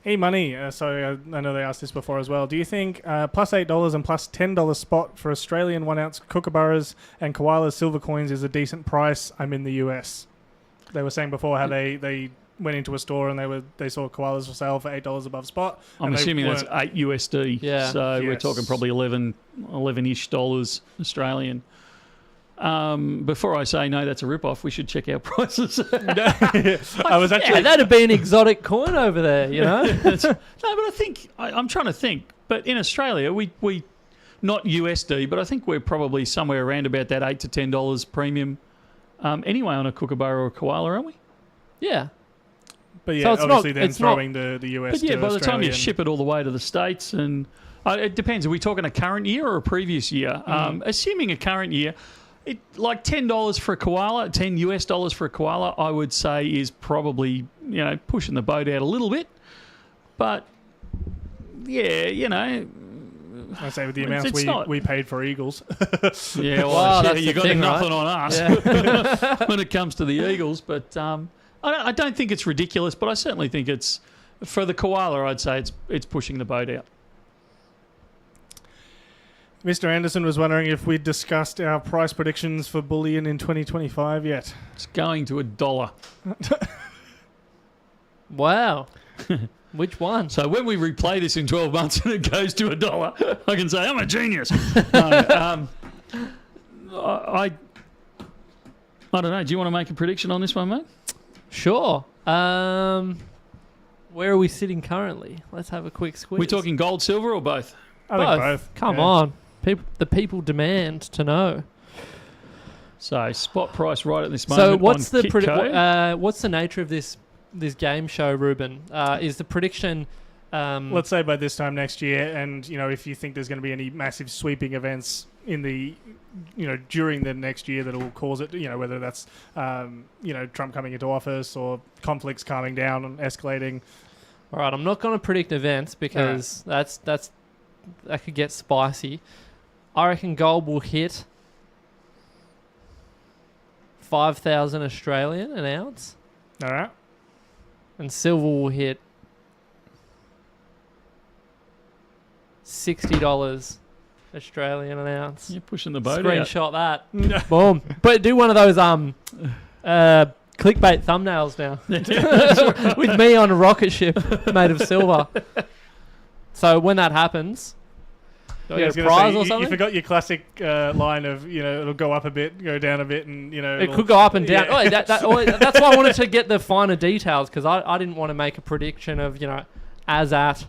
E-money. I know they asked this before as well. Do you think plus $8 and plus $10 spot for Australian 1 ounce kookaburras and koalas silver coins is a decent price? I'm in the US. They were saying before how they went into a store and they saw koalas for sale for $8 above spot. I'm assuming that's $8 USD. Yeah. So we're Yes. talking probably 11-ish dollars Australian. Before I say no, that's a rip-off, we should check our prices. I was actually. Yeah, that'd be an exotic coin over there, you know? No, but I think I'm trying to think. But in Australia, we not USD, but I think we're probably somewhere around about that $8 to $10 premium. Anyway, on a kookaburra or a koala, aren't we? Yeah. But yeah, So it's obviously not- then it's not- throwing the US. But yeah, to by the time you Australian- ship it all the way to the States, and it depends. Are we talking a current year or a previous year? Assuming a current year, like $10 for a koala, $10 US for a koala, I would say is probably pushing the boat out a little bit. But yeah, I say with the It's amounts we paid for eagles. yeah, Wow, that's you the got thing, nothing right? on us Yeah. when it comes to the eagles. But I don't think it's ridiculous. But I certainly think it's for the koala. I'd say it's pushing the boat out. Mr. Anderson was wondering if we'd discussed our price predictions for bullion in 2025 yet. It's going to $1. Wow. Which one? So when we replay this in 12 months and it goes to $1, I can say I'm a genius. No, I don't know. Do you want to make a prediction on this one, mate? Sure. Where are we sitting currently? Let's have a quick squeeze. We're talking gold, silver, or both? I think both. Come yeah. on. The people demand to know. So spot price right at this So moment. what's on the Kitco. what's the nature of this game show, Ruben? Is the prediction? Let's say by this time next year, and if you think there's going to be any massive sweeping events in the during the next year that will cause it, whether that's Trump coming into office or conflicts calming down and escalating. All right, I'm not going to predict events because that could get spicy. I reckon gold will hit 5,000 Australian an ounce. All right. And silver will hit $60 Australian an ounce. You're pushing the boat Screenshot that. Boom. But do one of those clickbait thumbnails now. With me on a rocket ship made of silver. So when that happens, do I get a prize or something? You forgot your classic line of, it'll go up a bit, go down a bit, and, it could go up and down. Yeah. That's why I wanted to get the finer details, because I didn't want to make a prediction of, as at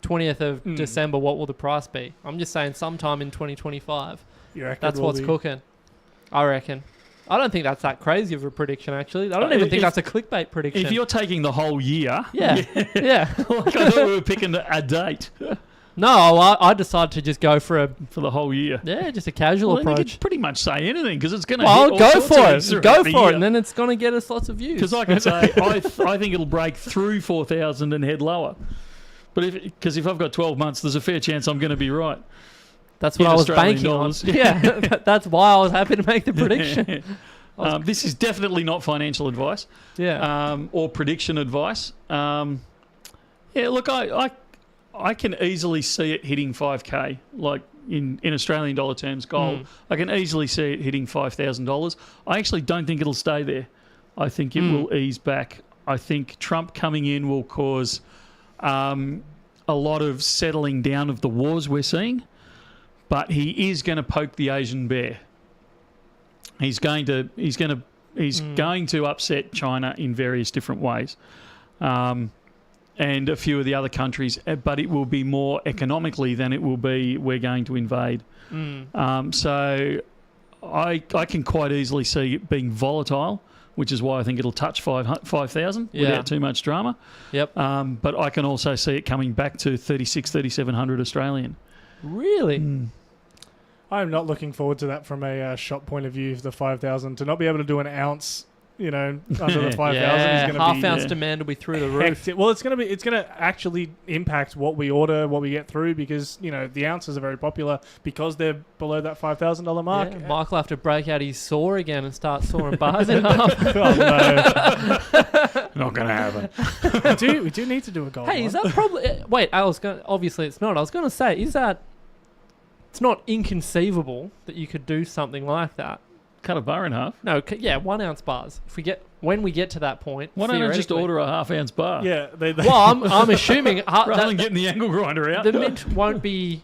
20th of December, what will the price be? I'm just saying sometime in 2025. That's what's cooking. I reckon. I don't think that's that crazy of a prediction, actually. I don't even think that's a clickbait prediction. If you're taking the whole year... Yeah. Like I thought we were picking a date. No, I decided to just go for the whole year. Yeah, just a casual approach. You could pretty much say anything because it's going to hit all go sorts for of it. things Go the for year. it, and then it's going to get us lots of views. Because I could say, I think it'll break through 4,000 and head lower. But if I've got 12 months, there's a fair chance I'm going to be right. That's what I was banking on. Yeah, that's why I was happy to make the prediction. This is definitely not financial advice. Yeah. Or prediction advice. Look, I can easily see it hitting 5K, like in Australian dollar terms, gold. I can easily see it hitting $5,000. I actually don't think it'll stay there. I think it will ease back. I think Trump coming in will cause a lot of settling down of the wars we're seeing, but he is going to poke the Asian bear. He's going to upset China in various different ways. And a few of the other countries, but it will be more economically than it will be we're going to invade. So I can quite easily see it being volatile, which is why I think it'll touch 5,000 without too much drama. Yep. But I can also see it coming back to 3,700 Australian. Really? I'm not looking forward to that from a shop point of view, the 5,000. To not be able to do an ounce under the 5,000 is going to be... Half ounce demand will be through the roof. Well, it's going to actually impact what we order, what we get through, because, the ounces are very popular because they're below that $5,000 mark. Yeah, Michael will have to break out his saw again and start sawing bars in half. Oh, no. Not going to happen. We do need to do a gold. Hey, is that probably... Wait, obviously it's not. I was going to say, is that... It's not inconceivable that you could do something like that. Cut a bar in half? No, 1 ounce bars. When we get to that point, why don't I just order a half-ounce bar? Yeah. Well, I'm assuming... Rather than getting the angle grinder out. The mint won't be...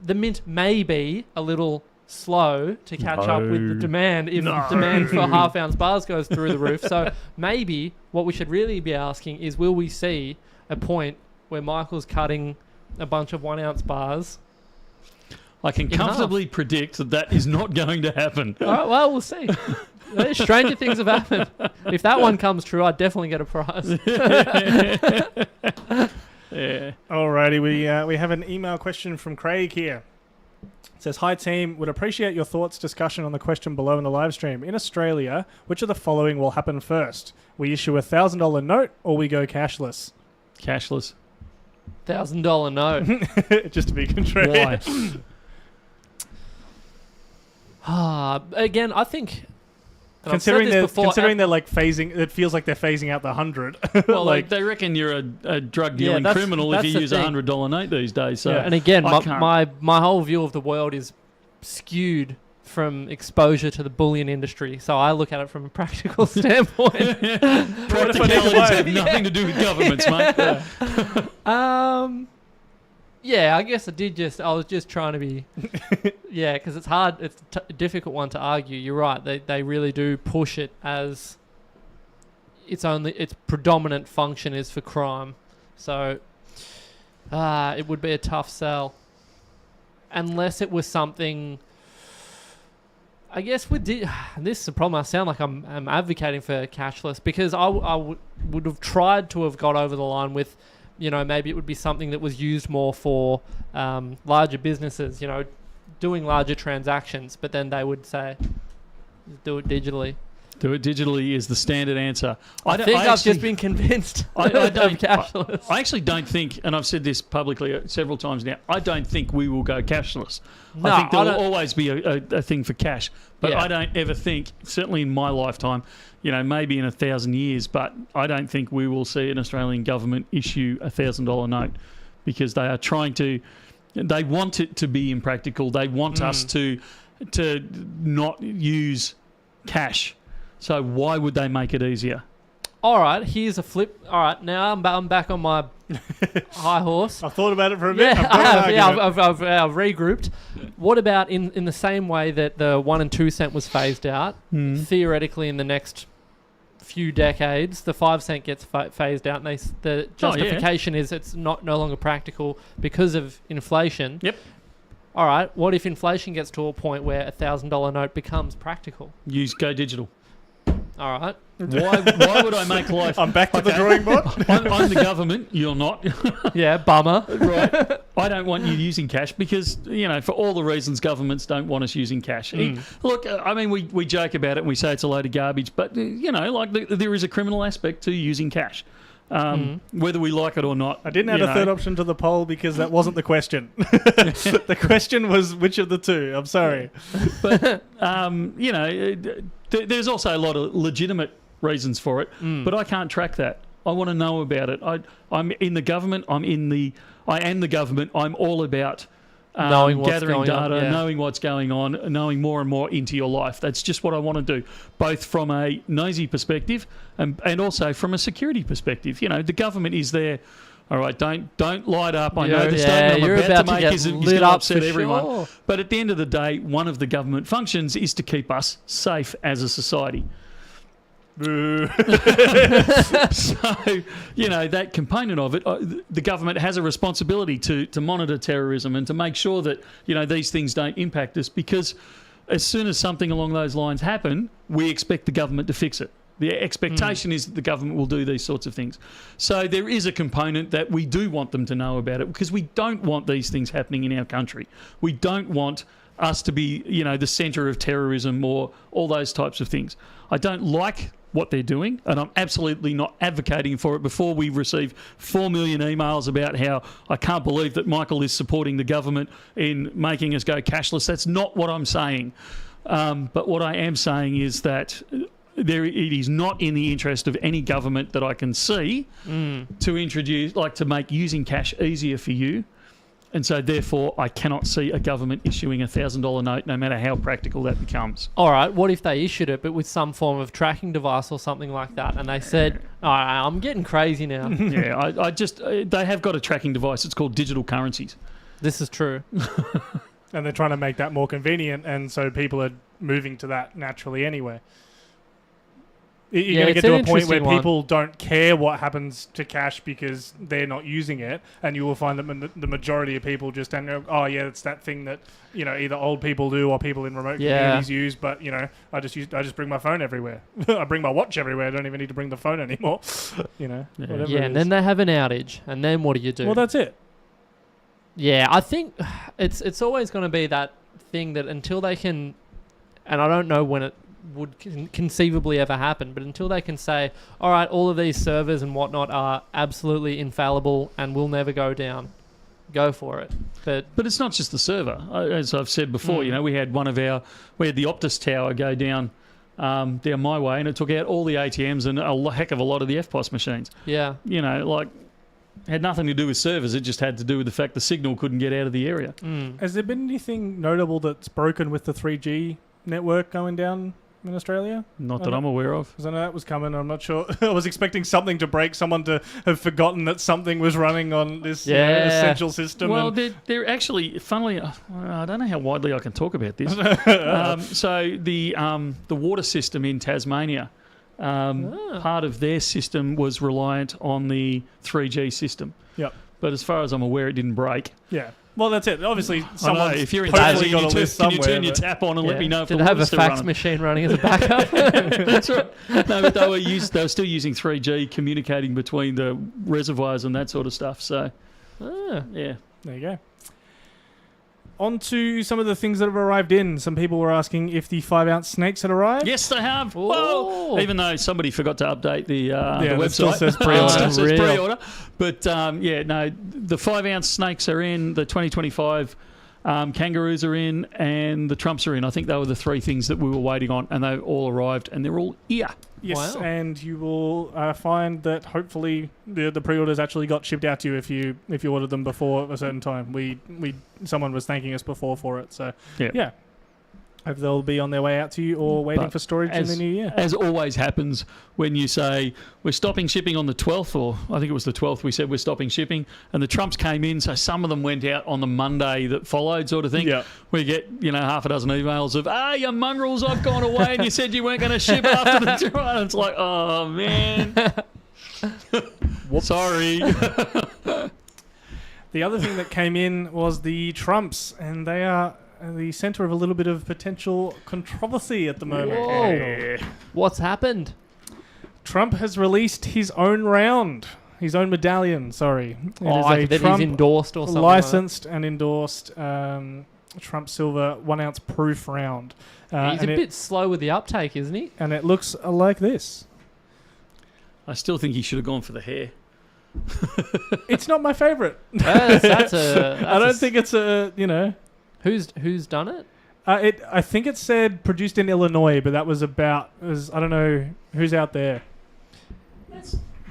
The mint may be a little slow to catch up with the demand if demand for half-ounce bars goes through the roof. So maybe what we should really be asking is, will we see a point where Michael's cutting a bunch of 1 ounce bars? I can comfortably predict that is not going to happen. All right, well, we'll see. Stranger things have happened. If that one comes true, I'd definitely get a prize. Yeah. Alrighty, we have an email question from Craig here. It says, "Hi team, would appreciate your thoughts discussion on the question below in the live stream. In Australia, which of the following will happen first? We issue a $1,000 note or we go cashless?" Cashless. $1,000 note. Just to be contrary. Why? Again, I think... Considering they're like phasing, it feels like they're phasing out the 100. Well, like they reckon you're a drug dealing criminal if you use a $100 note these days. So and again, my whole view of the world is skewed from exposure to the bullion industry. So I look at it from a practical standpoint. Practicalities have nothing to do with governments, mate. Yeah, I guess I was just trying to be... Yeah, because it's hard. It's a difficult one to argue. You're right. They really do push it as its predominant function is for crime. So it would be a tough sell. Unless it was something... I guess this is a problem. I sound like I'm advocating for cashless because I would have tried to have got over the line with, maybe it would be something that was used more for larger businesses, doing larger transactions, but then they would say, do it digitally. Do it digitally is the standard answer. I've just been convinced of cashless. I actually don't think, and I've said this publicly several times now, I don't think we will go cashless. No, I think there will always be a thing for cash. But Yeah. I don't ever think, certainly in my lifetime, maybe in 1,000 years, but I don't think we will see an Australian government issue a $1,000 note because they are they want it to be impractical. They want us to not use cash. So why would they make it easier? All right, here's a flip. All right, now I'm back on my high horse. I thought about it for a bit. I've regrouped. What about in the same way that the 1 and 2 cent was phased out? Theoretically, in the next few decades, the 5 cent gets phased out, and the justification is it's no longer practical because of inflation. Yep. All right, what if inflation gets to a point where a $1,000 note becomes practical? Go digital. All right. Why would I make life... I'm back to the drawing board. I'm the government. You're not. Yeah, bummer. Right. I don't want you using cash because, for all the reasons governments don't want us using cash. Look, I mean, we joke about it and we say it's a load of garbage, but, there is a criminal aspect to using cash. Whether we like it or not. I didn't add a third option to the poll because that wasn't the question. The question was which of the two. I'm sorry. But, there's also a lot of legitimate reasons for it, but I can't track that. I want to know about it. I'm in the government. I am the government. I'm all about gathering data, knowing what's going on, knowing more and more into your life. That's just what I want to do, both from a nosy perspective and also from a security perspective. The government is there. All right, don't light up. I know the statement I'm about to make is going to upset everyone. Sure. But at the end of the day, one of the government functions is to keep us safe as a society. So, that component of it, the government has a responsibility to monitor terrorism and to make sure that, these things don't impact us because as soon as something along those lines happen, we expect the government to fix it. The expectation is that the government will do these sorts of things. So there is a component that we do want them to know about it because we don't want these things happening in our country. We don't want us to be, the centre of terrorism or all those types of things. I don't like what they're doing, and I'm absolutely not advocating for it. Before we receive 4 million emails about how I can't believe that Michael is supporting the government in making us go cashless, that's not what I'm saying. But what I am saying is that it is not in the interest of any government that I can see to make using cash easier for you. And so, therefore, I cannot see a government issuing a $1,000 note, no matter how practical that becomes. All right, what if they issued it, but with some form of tracking device or something like that, and they said, all right, I'm getting crazy now. Yeah, they have got a tracking device. It's called digital currencies. This is true. And they're trying to make that more convenient, and so people are moving to that naturally anyway. You're going to get to a point where people don't care what happens to cash because they're not using it, and you will find that the majority of people just don't know, it's that thing that either old people do or people in remote communities use. But I just bring my phone everywhere. I bring my watch everywhere. I don't even need to bring the phone anymore. And then they have an outage, and then what do you do? Well, that's it. Yeah, I think it's always going to be that thing that until they can, and I don't know when it would conceivably ever happen, but until they can say, all right, all of these servers and whatnot are absolutely infallible and will never go down, go for it. But it's not just the server. As I've said before, we had the Optus tower go down my way, and it took out all the ATMs and a heck of a lot of the FPOS machines. Yeah. Had nothing to do with servers. It just had to do with the fact the signal couldn't get out of the area. Has there been anything notable that's broken with the 3G network going down in Australia? Not that I'm aware of. Because I know that was coming. I'm not sure. I was expecting something to break, someone to have forgotten that something was running on this essential system. Well, they're actually, funnily, I don't know how widely I can talk about this. So the water system in Tasmania, part of their system was reliant on the 3G system. Yep. but as far as I'm aware, it didn't break. Yeah. Well, that's it. Obviously, I know, if you're in hopefully Tassie, got a list can you somewhere. turn your tap on and let me know if Did the it have a water's still fax running? machine running as a backup? That's right. No, but they were still using 3G, communicating between the reservoirs and that sort of stuff. So, yeah. There you go. On to some of the things that have arrived in. Some people were asking if the 5-ounce snakes had arrived. Yes, they have. Ooh. Well, even though somebody forgot to update the website. It still says pre-order. Still says Unreal. pre-order. But, the 5-ounce snakes are in, the 2025 kangaroos are in, and the Trumps are in. I think they were the three things that we were waiting on, and they all arrived, and they're all here. Yes, Wow. and you will find that hopefully the pre-orders actually got shipped out to you if you ordered them before a certain time. Someone was thanking us before for it, so yeah. Hope they'll be on their way out to you or waiting for storage in the new year. As always happens when you say, we're stopping shipping on the 12th, or I think it was the 12th we said we're stopping shipping, and the Trumps came in, so some of them went out on the Monday that followed sort of thing. Yeah. We get, half a dozen emails of, you mongrels, I've gone away and you said you weren't going to ship after the trial. And it's like, oh, man. Sorry. The other thing that came in was the Trumps, and they are the centre of a little bit of potential controversy at the moment. Whoa. What's happened? Trump has released his own round, his own medallion, sorry. It is Like a that Trump he's endorsed or something. licensed and endorsed Trump Silver 1-ounce proof round. He's a bit slow with the uptake, isn't he? And it looks like this. I still think he should have gone for the hair. It's not my favourite. I don't think it's a, Who's done it? I think it said produced in Illinois, but that was I don't know who's out there.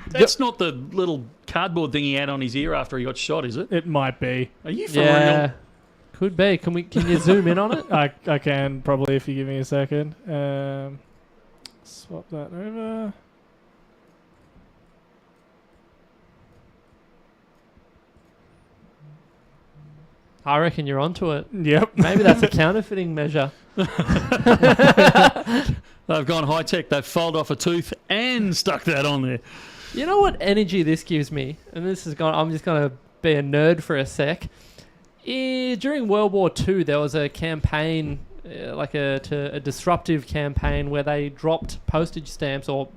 That's not the little cardboard thing he had on his ear after he got shot, is it? It might be. Are you for real? Could be. Can you zoom in on it? I can probably if you give me a second. Swap that over. I reckon you're onto it. Yep. Maybe that's a counterfeiting measure. They've gone high tech. They've filed off a tooth and stuck that on there. You know what energy this gives me? And I'm just going to be a nerd for a sec. During World War II, there was a campaign, a disruptive campaign where they dropped postage stamps or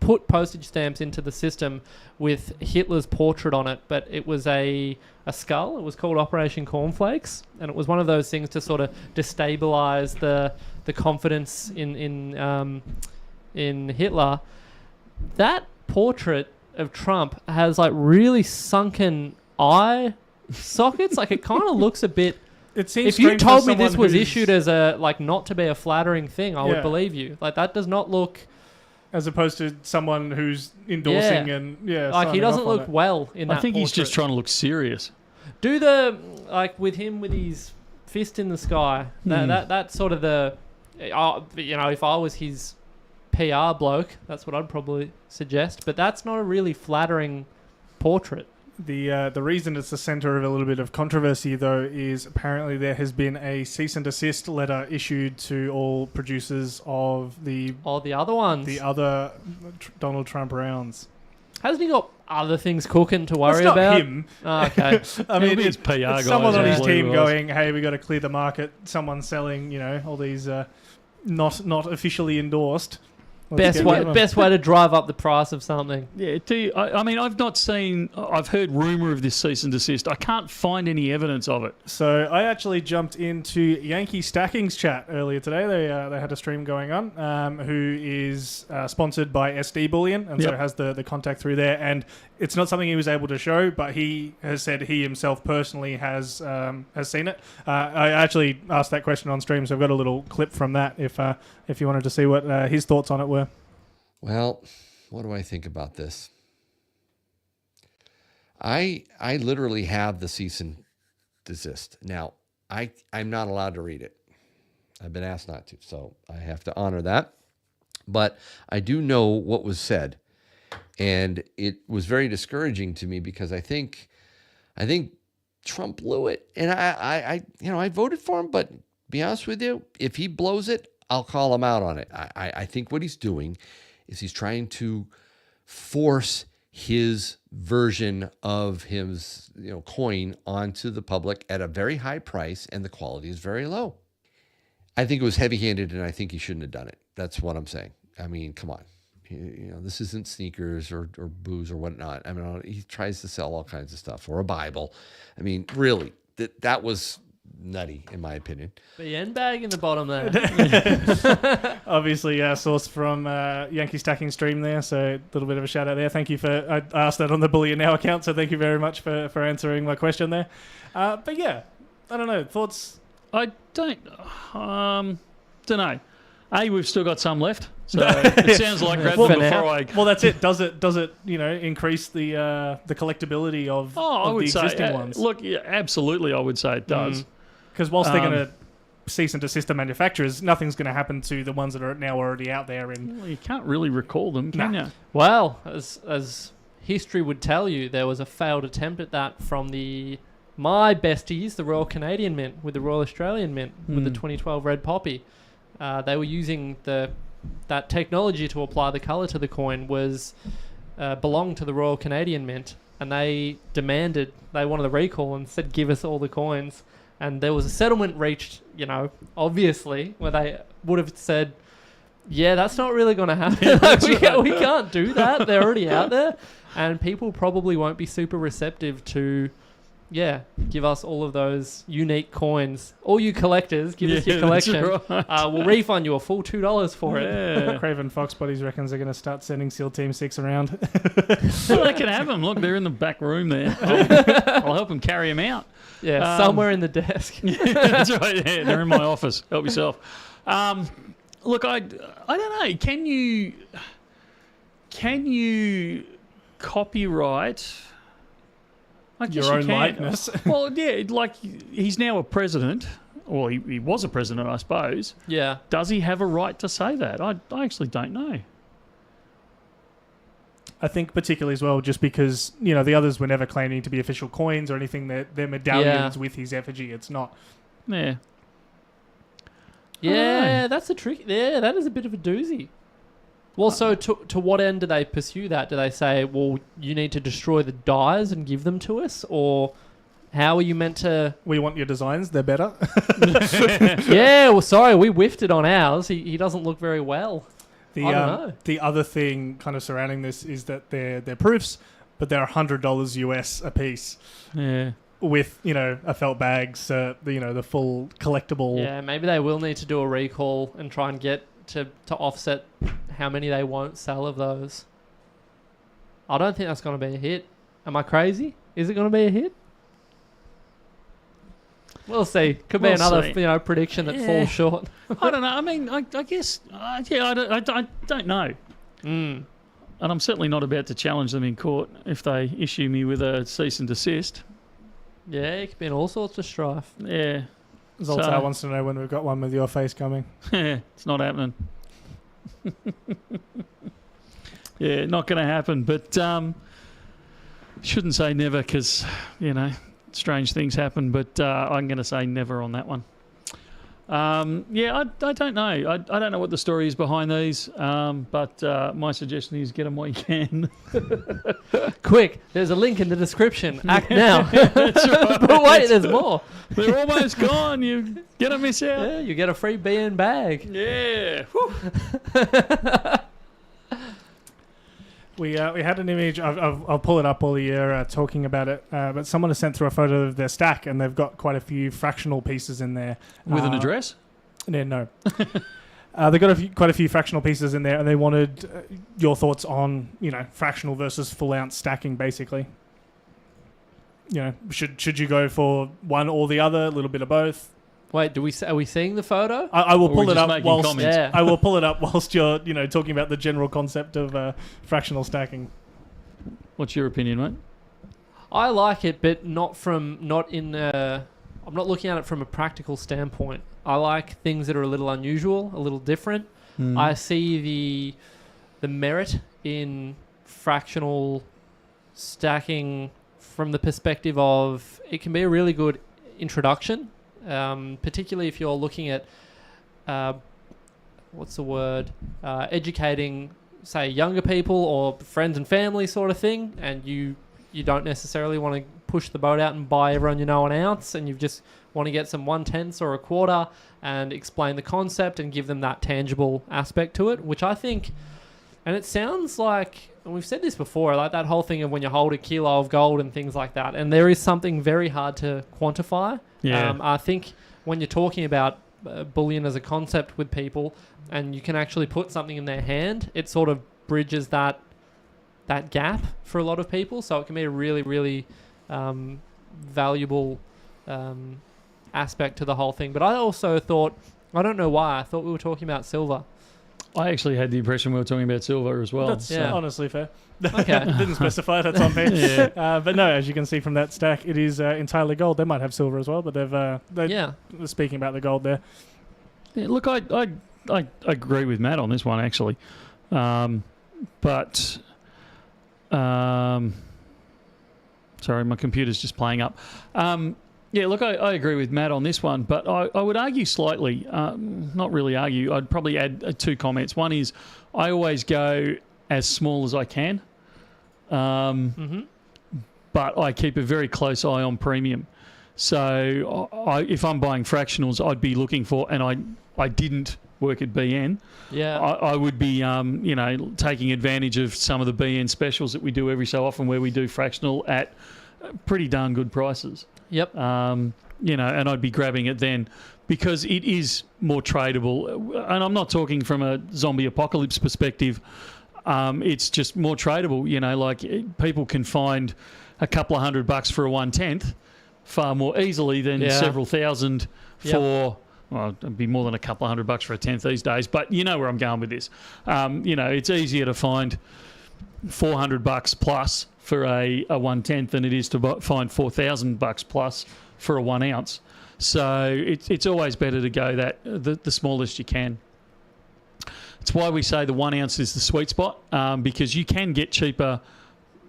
put postage stamps into the system with Hitler's portrait on it, but it was a skull. It was called Operation Cornflakes, and it was one of those things to sort of destabilize the confidence in Hitler. That portrait of Trump has like really sunken eye sockets. Like it kind of looks a bit. It seems. If you told me this was who's- issued as a not to be a flattering thing, I would believe you. Like that does not look. As opposed to someone who's endorsing Like he doesn't look well in that. I think he's just portrait. trying to look serious. Do the with him with his fist in the sky. That's sort of the. If I was his PR bloke, that's what I'd probably suggest. But that's not a really flattering portrait. The reason it's the centre of a little bit of controversy, though, is apparently there has been a cease and desist letter issued to all producers of the other ones. the other Donald Trump rounds. Hasn't he got other things cooking to worry It's not about? him. Oh, okay. I mean, It'll be his PR it's guys someone on or his whatever team it was. going, "Hey, we got to clear the market." Someone selling, all these not officially endorsed. Best way to drive up the price of something. Yeah, I mean, I've not seen. I've heard rumour of this cease and desist. I can't find any evidence of it. So I actually jumped into Yankee Stacking's chat earlier today. They had a stream going on, who is sponsored by SD Bullion, and so has the contact through there. And it's not something he was able to show, but he has said he himself personally has seen it. I actually asked that question on stream, so I've got a little clip from that if you wanted to see what his thoughts on it were. Well, what do I think about this? I literally have the cease and desist. Now, I'm not allowed to read it. I've been asked not to, so I have to honor that. But I do know what was said, and it was very discouraging to me because I think Trump blew it, and I voted for him. But to be honest with you, if he blows it, I'll call him out on it. I think what he's doing is he's trying to force his version of his coin onto the public at a very high price, and the quality is very low. I think it was heavy-handed, and I think he shouldn't have done it. That's what I'm saying. I mean, come on. This isn't sneakers or booze or whatnot. I mean, he tries to sell all kinds of stuff, or a Bible. I mean, really, that was nutty, in my opinion. BN bag in the bottom there. Obviously, source from Yankee Stacking Stream there, so a little bit of a shout out there. Thank you I asked that on the Bullion Now account, so thank you very much for answering my question there. But yeah, I don't know, thoughts? I don't know. We've still got some left, so it sounds like that Well, that's it. Does it increase the collectability of the existing ones? Look, yeah, absolutely, I would say it does. Because whilst they're going to cease and desist the manufacturers, nothing's going to happen to the ones that are now already out there. Well, you can't really recall them, can you? Well, as history would tell you, there was a failed attempt at that from my besties, the Royal Canadian Mint, with the Royal Australian Mint, with the 2012 Red Poppy. They were using that technology to apply the colour to the coin belonged to the Royal Canadian Mint, and they wanted the recall and said, give us all the coins. And there was a settlement reached, obviously, where they would have said, yeah, that's not really going to happen. We can't do that. They're already out there. And people probably won't be super receptive to, give us all of those unique coins. All you collectors, give us your collection. Right. We'll refund you a full $2 for it. Craven Fox Buddies reckons they're going to start sending SEAL Team 6 around. Well, they can have them. Look, they're in the back room there. I'll help them carry them out. Yeah, somewhere in the desk. That's right. Yeah, they're in my office. Help yourself. Look, I don't know. Can you copyright your own likeness? Well, yeah, like he's now a president. Well, he was a president, I suppose. Yeah. Does he have a right to say that? I actually don't know. I think particularly as well, just because, the others were never claiming to be official coins or anything. They're medallions with his effigy. It's not. Yeah. Yeah, that's a trick. Yeah, that is a bit of a doozy. Well, so to what end do they pursue that? Do they say, well, you need to destroy the dies and give them to us? Or how are you meant to... We want your designs. They're better. Yeah, well, sorry, we whiffed it on ours. He doesn't look very well. I don't know. The other thing kind of surrounding this is that they're proofs, but they're $100 US a piece. Yeah. With, a felt bag, so, the full collectible... Yeah, maybe they will need to do a recall and try and get to offset how many they won't sell of those. I don't think that's going to be a hit. Am I crazy? Is it going to be a hit? We'll see. Could be another prediction that falls short. I don't know. I mean, I guess, I don't know. And I'm certainly not about to challenge them in court if they issue me with a cease and desist. Yeah, it could be in all sorts of strife. Yeah. Zoltar wants to know when we've got one with your face coming. Yeah, it's not happening. Yeah, not going to happen. But shouldn't say never because, strange things happen. But I'm going to say never on that one. I don't know. I don't know what the story is behind these. But my suggestion is get them while you can. Quick, there's a link in the description. Act now. That's right. But wait, there's more. They're almost gone. You're going to miss out. Yeah, you get a free BN bag. Yeah. We had an image. I'll pull it up all year talking about it. But someone has sent through a photo of their stack, and they've got quite a few fractional pieces in there. With an address? No. They've got quite a few fractional pieces in there, and they wanted your thoughts on fractional versus full ounce stacking, basically. Should you go for one or the other, a little bit of both? Wait, are we seeing the photo? I will pull it up whilst I will pull it up whilst you're talking about the general concept of fractional stacking. What's your opinion, mate? I like it, but I'm not looking at it from a practical standpoint. I like things that are a little unusual, a little different. I see the merit in fractional stacking from the perspective of it can be a really good introduction. Particularly if you're looking at educating say, younger people or friends and family sort of thing, and you don't necessarily want to push the boat out and buy everyone an ounce, and you just want to get some 1/10 or a quarter and explain the concept and give them that tangible aspect to it, which I think, and it sounds like, and we've said this before, like that whole thing of when you hold a kilo of gold and things like that, and there is something very hard to quantify. Yeah. I think when you're talking about bullion as a concept with people, and you can actually put something in their hand, it sort of bridges that gap for a lot of people. So it can be a really, really valuable aspect to the whole thing. But I also thought, I don't know why, I thought we were talking about silver. I actually had the impression we were talking about silver as well. That's honestly fair. Okay. Didn't specify, that's on me. Yeah. But no, as you can see from that stack, it is entirely gold. They might have silver as well, but they're speaking about the gold there. Yeah, look, I agree with Matt on this one, actually. But sorry, my computer's just playing up. Yeah, look, I agree with Matt on this one, but I would argue slightly, not really argue, I'd probably add 2 comments. One is I always go as small as I can, but I keep a very close eye on premium. So if I'm buying fractionals, I'd be looking for, and I didn't work at BN. Yeah, I would be, taking advantage of some of the BN specials that we do every so often, where we do fractional at pretty darn good prices. Yep. And I'd be grabbing it then because it is more tradable. And I'm not talking from a zombie apocalypse perspective. It's just more tradable. Like people can find a couple of $100 for a 1/10 far more easily than several thousand for. Well, it'd be more than a couple of $100 for a 10th these days. But you know where I'm going with this. It's easier to find $400 plus for a 1/10 than it is to find $4,000 plus for a 1 ounce. So it's always better to go the smallest you can. It's why we say the 1 ounce is the sweet spot, because you can get cheaper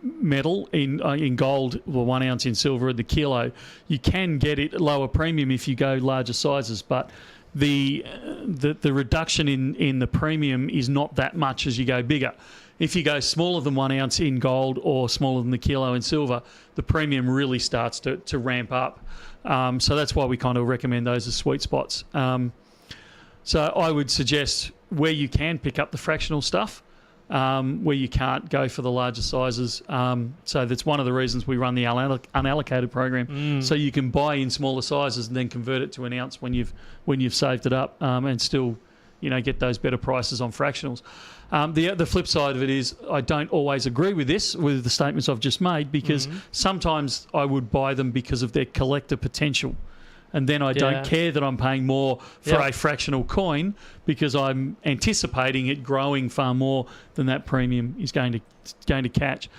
metal in gold, or 1 ounce in silver at the kilo. You can get it at lower premium if you go larger sizes, but the reduction in the premium is not that much as you go bigger. If you go smaller than 1 ounce in gold or smaller than the kilo in silver, the premium really starts to ramp up. So that's why we kind of recommend those as sweet spots. So I would suggest where you can pick up the fractional stuff, where you can't go for the larger sizes. So that's one of the reasons we run the unallocated program. So you can buy in smaller sizes and then convert it to an ounce when you've saved it up, and still, get those better prices on fractionals. The flip side of it is I don't always agree with the statements I've just made, because sometimes I would buy them because of their collector potential. And then I don't care that I'm paying more for a fractional coin, because I'm anticipating it growing far more than that premium is going to catch.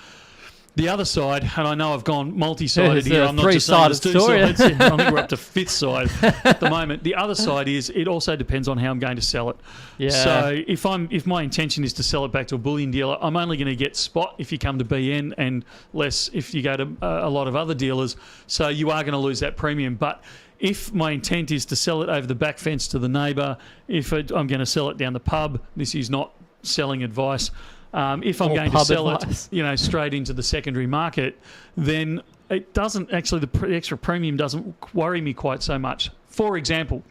The other side, and I know I've gone multi-sided here. I'm not just saying there's 2 sides. I think we're up to 5th side at the moment. The other side is it also depends on how I'm going to sell it. Yeah. So if my intention is to sell it back to a bullion dealer, I'm only going to get spot if you come to BN, and less if you go to a lot of other dealers. So you are going to lose that premium. But if my intent is to sell it over the back fence to the neighbour, I'm going to sell it down the pub, this is not selling advice. If I'm going to sell it, straight into the secondary market, then it doesn't actually, the extra premium doesn't worry me quite so much. For example,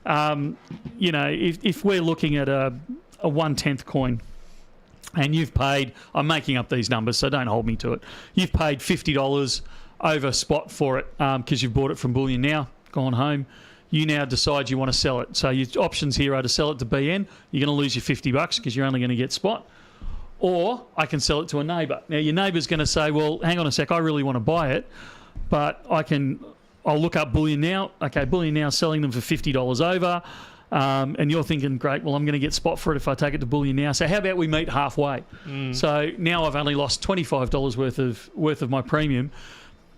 if we're looking at a 1/10 coin, and you've paid, I'm making up these numbers, so don't hold me to it. You've paid $50 over spot for it because you've bought it from Bullion Now, gone home. You now decide you want to sell it. So your options here are to sell it to BN. You're going to lose your $50 because you're only going to get spot. Or I can sell it to a neighbour. Now, your neighbour's going to say, well, hang on a sec, I really want to buy it, but I'll look up Bullion Now. Okay, Bullion Now selling them for $50 over, and you're thinking, great, well, I'm going to get spot for it if I take it to Bullion Now. So how about we meet halfway? So now I've only lost $25 worth of my premium.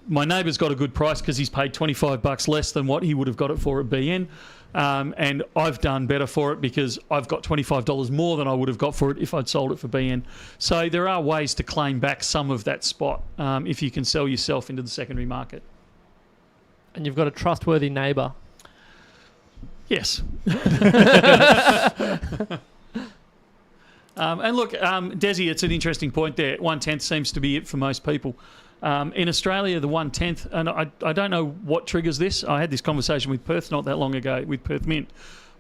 My neighbour's got a good price because he's paid $25 less than what he would have got it for at BN. And I've done better for it because I've got $25 more than I would have got for it if I'd sold it for BN. So there are ways to claim back some of that spot if you can sell yourself into the secondary market. And you've got a trustworthy neighbour. Yes. And look, Desi, it's an interesting point there. 1/10 seems to be it for most people. In Australia, the 1/10, and I don't know what triggers this. I had this conversation with Perth not that long ago, with Perth Mint.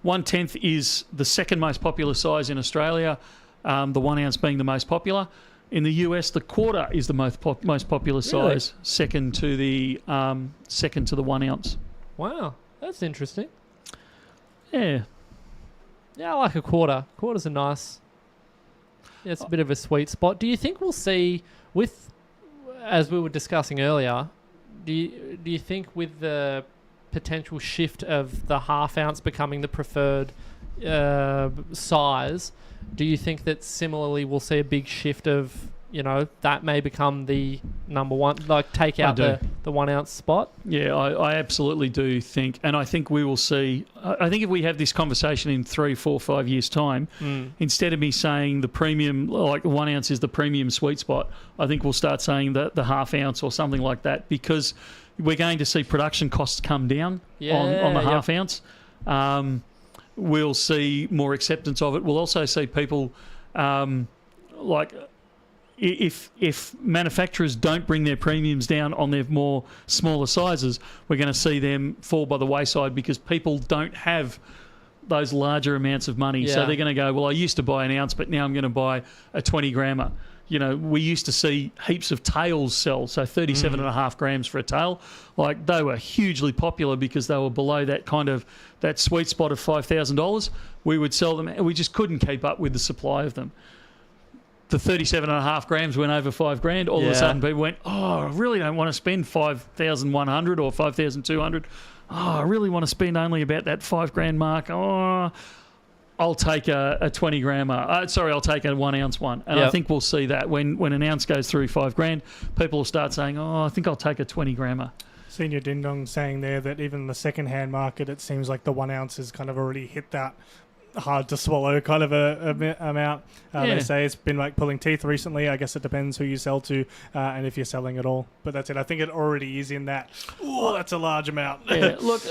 1/10 is the second most popular size in Australia, the 1 ounce being the most popular. In the US, the quarter is the most popular size, second to the 1 ounce. Wow, that's interesting. Yeah. Yeah, I like a quarter. Quarters are nice. Yeah, it's a bit of a sweet spot. Do you think we'll see, as we were discussing earlier, do you think with the potential shift of the half ounce becoming the preferred size, do you think that similarly we'll see a big shift of, that may become the number one, like take out the 1 ounce spot? Yeah, I absolutely do think, and I think we will see, I think if we have this conversation in 3, 4, 5 years' time, instead of me saying the premium, like 1 ounce is the premium sweet spot, I think we'll start saying the half ounce or something like that, because we're going to see production costs come down on the half ounce. We'll see more acceptance of it. We'll also see people if manufacturers don't bring their premiums down on their more smaller sizes, we're going to see them fall by the wayside because people don't have those larger amounts of money. So they're going to go, well, I used to buy an ounce, but now I'm going to buy a 20 grammer. We used to see heaps of tails sell, so 37.5 grams for a tail. Like, they were hugely popular because they were below that sweet spot of $5,000. We would sell them, and we just couldn't keep up with the supply of them. The 37.5 grams went over $5,000. All of a sudden, people went, "Oh, I really don't want to spend 5,100 or 5,200. Oh, I really want to spend only about that $5,000 mark. Oh, I'll take a 20 grammer. I'll take a 1 ounce one." And I think we'll see that when an ounce goes through $5,000, people will start saying, "Oh, I think I'll take a 20 grammer." Senior Ding Dong saying there that even the second-hand market, it seems like the 1 ounce has kind of already hit that hard to swallow kind of a amount. They say it's been like pulling teeth recently. I guess it depends who you sell to and if you're selling at all. But that's it. I think it already is in that. Oh, that's a large amount. Yeah. Look,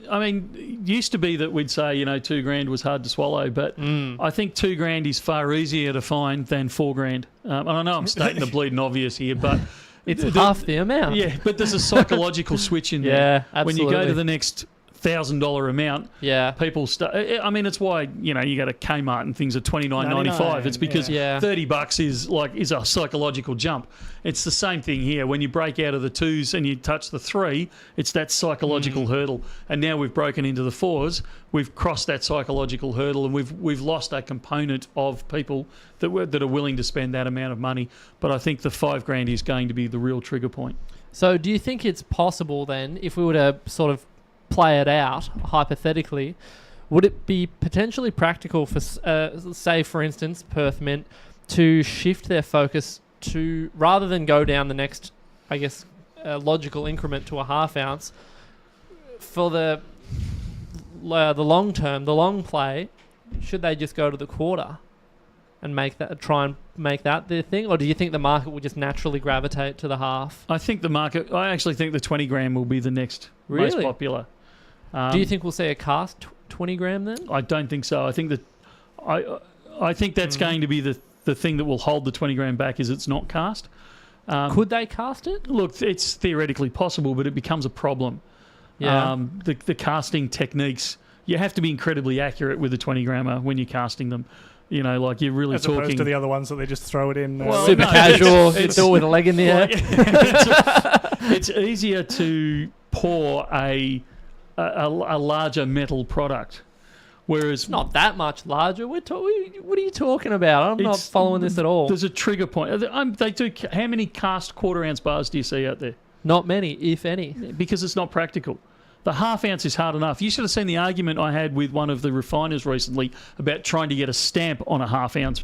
I mean, it used to be that we'd say, $2,000 was hard to swallow, but I think $2,000 is far easier to find than $4,000. And I know I'm stating the bleeding obvious here, but it's half the amount. Yeah, but there's a psychological switch in there. Yeah, absolutely. When you go to the next $1,000 amount, people start. I mean, it's why you go to Kmart and things are $29.95. It's because $30 is a psychological jump. It's the same thing here. When you break out of the 2s and you touch the 3, it's that psychological hurdle. And now we've broken into the 4s. We've crossed that psychological hurdle, and we've lost a component of people that are willing to spend that amount of money. But I think the $5,000 is going to be the real trigger point. So, do you think it's possible then, if we were to sort of play it out hypothetically, would it be potentially practical for say for instance Perth Mint to shift their focus to, rather than go down the next logical increment to a half ounce, for the long term, the long play, should they just go to the quarter and try and make that their thing? Or do you think the market will just naturally gravitate to the half? I actually think the 20 gram will be the next most popular. Do you think we'll see a cast 20 gram then? I don't think so. I think that's going to be the thing that will hold the 20 gram back, is it's not cast. Could they cast it? Look, it's theoretically possible, but it becomes a problem. Yeah. The casting techniques, you have to be incredibly accurate with the 20 grammer when you're casting them. Like you're really as talking... opposed to the other ones that they just throw it in. Super casual. It's all with a leg in the air. It's easier to pour a larger metal product, whereas it's not that much larger. What are you talking about? I'm not following this at all. There's a trigger point. They do. How many cast quarter ounce bars do you see out there? Not many, if any, because it's not practical. The half ounce is hard enough. You should have seen the argument I had with one of the refiners recently about trying to get a stamp on a half ounce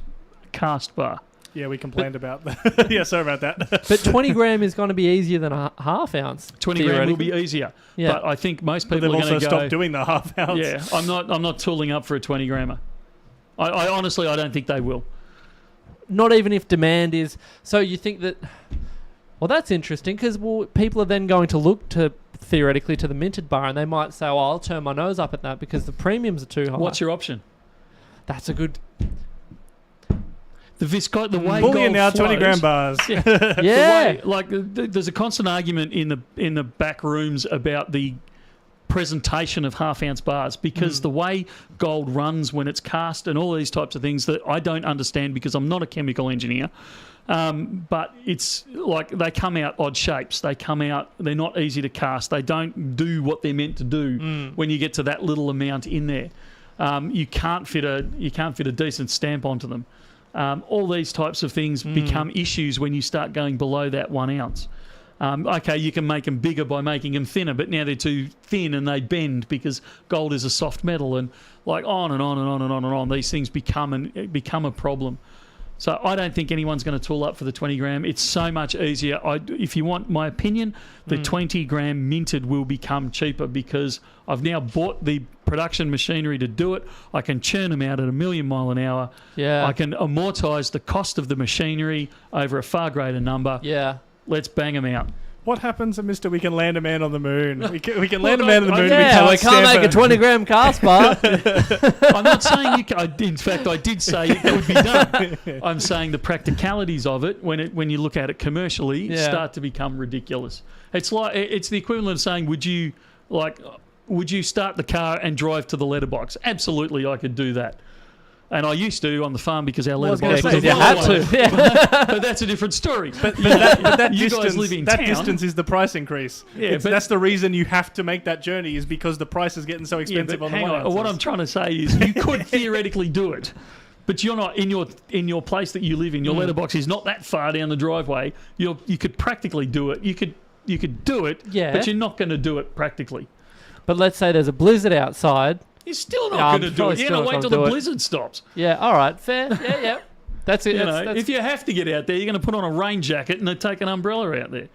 cast bar. Yeah, we complained about that. Yeah, sorry about that. But 20 gram is going to be easier than a half ounce. 20 gram will be easier. Yeah. But I think most people are going to stop doing the half ounce. Yeah, I'm not tooling up for a 20 grammer. I honestly, I don't think they will. Not even if demand is... So you think that... Well, that's interesting, because people are then going to look theoretically to the minted bar, and they might say, well, I'll turn my nose up at that because the premiums are too high. What's your option? That's a good... the way Bullion gold Now, flows, 20 gram bars. Yeah. the way, there's a constant argument in the back rooms about the presentation of half-ounce bars because the way gold runs when it's cast and all these types of things that I don't understand because I'm not a chemical engineer. But it's like they come out odd shapes. They're not easy to cast. They don't do what they're meant to do when you get to that little amount in there. You can't fit a decent stamp onto them. All these types of things become issues when you start going below that 1 ounce. Okay, you can make them bigger by making them thinner, but now they're too thin and they bend because gold is a soft metal, and like on and on and on and on and on. These things become a problem. So I don't think anyone's going to tool up for the 20 gram. It's so much easier. If you want my opinion, the 20 gram minted will become cheaper because I've now bought the production machinery to do it. I can churn them out at 1,000,000 mile an hour. Yeah. I can amortise the cost of the machinery over a far greater number. Yeah. Let's bang them out. What happens, Mr. We can land a man on the moon? We can land a man on the moon. Yeah, we can't make a 20 gram cast bar. I'm not saying you can. In fact, I did say it could be done. I'm saying the practicalities of it, when you look at it commercially, start to become ridiculous. It's the equivalent of saying, would you start the car and drive to the letterbox? Absolutely, I could do that. And I used to on the farm because our letterbox was you had to. Yeah. But that's a different story. But that you distance, guys live in that town. distance is the price increase. Yeah, but that's the reason you have to make that journey is because the price is getting so expensive on the 1 ounce. What I'm trying to say is you could theoretically do it, but you're not in your place that you live in. Your letterbox is not that far down the driveway. You could practically do it. You could do it, but you're not going to do it practically. But let's say there's a blizzard outside. You're still not going to do it. You're going to wait till the blizzard stops. Yeah, all right, fair. Yeah. That's it. If you have to get out there, you're going to put on a rain jacket and then take an umbrella out there.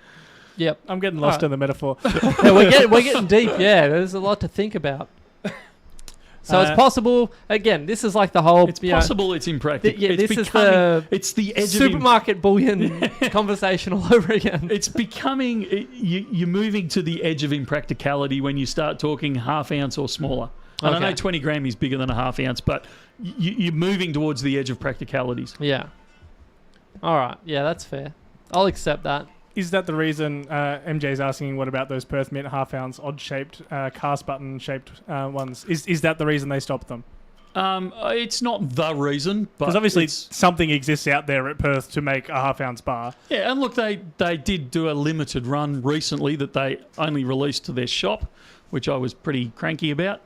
Yep. I'm getting lost in the metaphor. Yeah, we're getting deep. Yeah, there's a lot to think about. So it's possible. Again, this is like the whole. It's possible. It's impractical. It's the edge supermarket bullion conversation all over again. It's becoming. You're moving to the edge of impracticality when you start talking half ounce or smaller. And I know 20 gram is bigger than a half ounce, but you're moving towards the edge of practicalities. Yeah. All right. Yeah, that's fair. I'll accept that. Is that the reason MJ's asking what about those Perth Mint half ounce odd shaped cast button shaped ones? Is that the reason they stopped them? It's not the reason, but because obviously something exists out there at Perth to make a half ounce bar. Yeah, and look, they did do a limited run recently that they only released to their shop, which I was pretty cranky about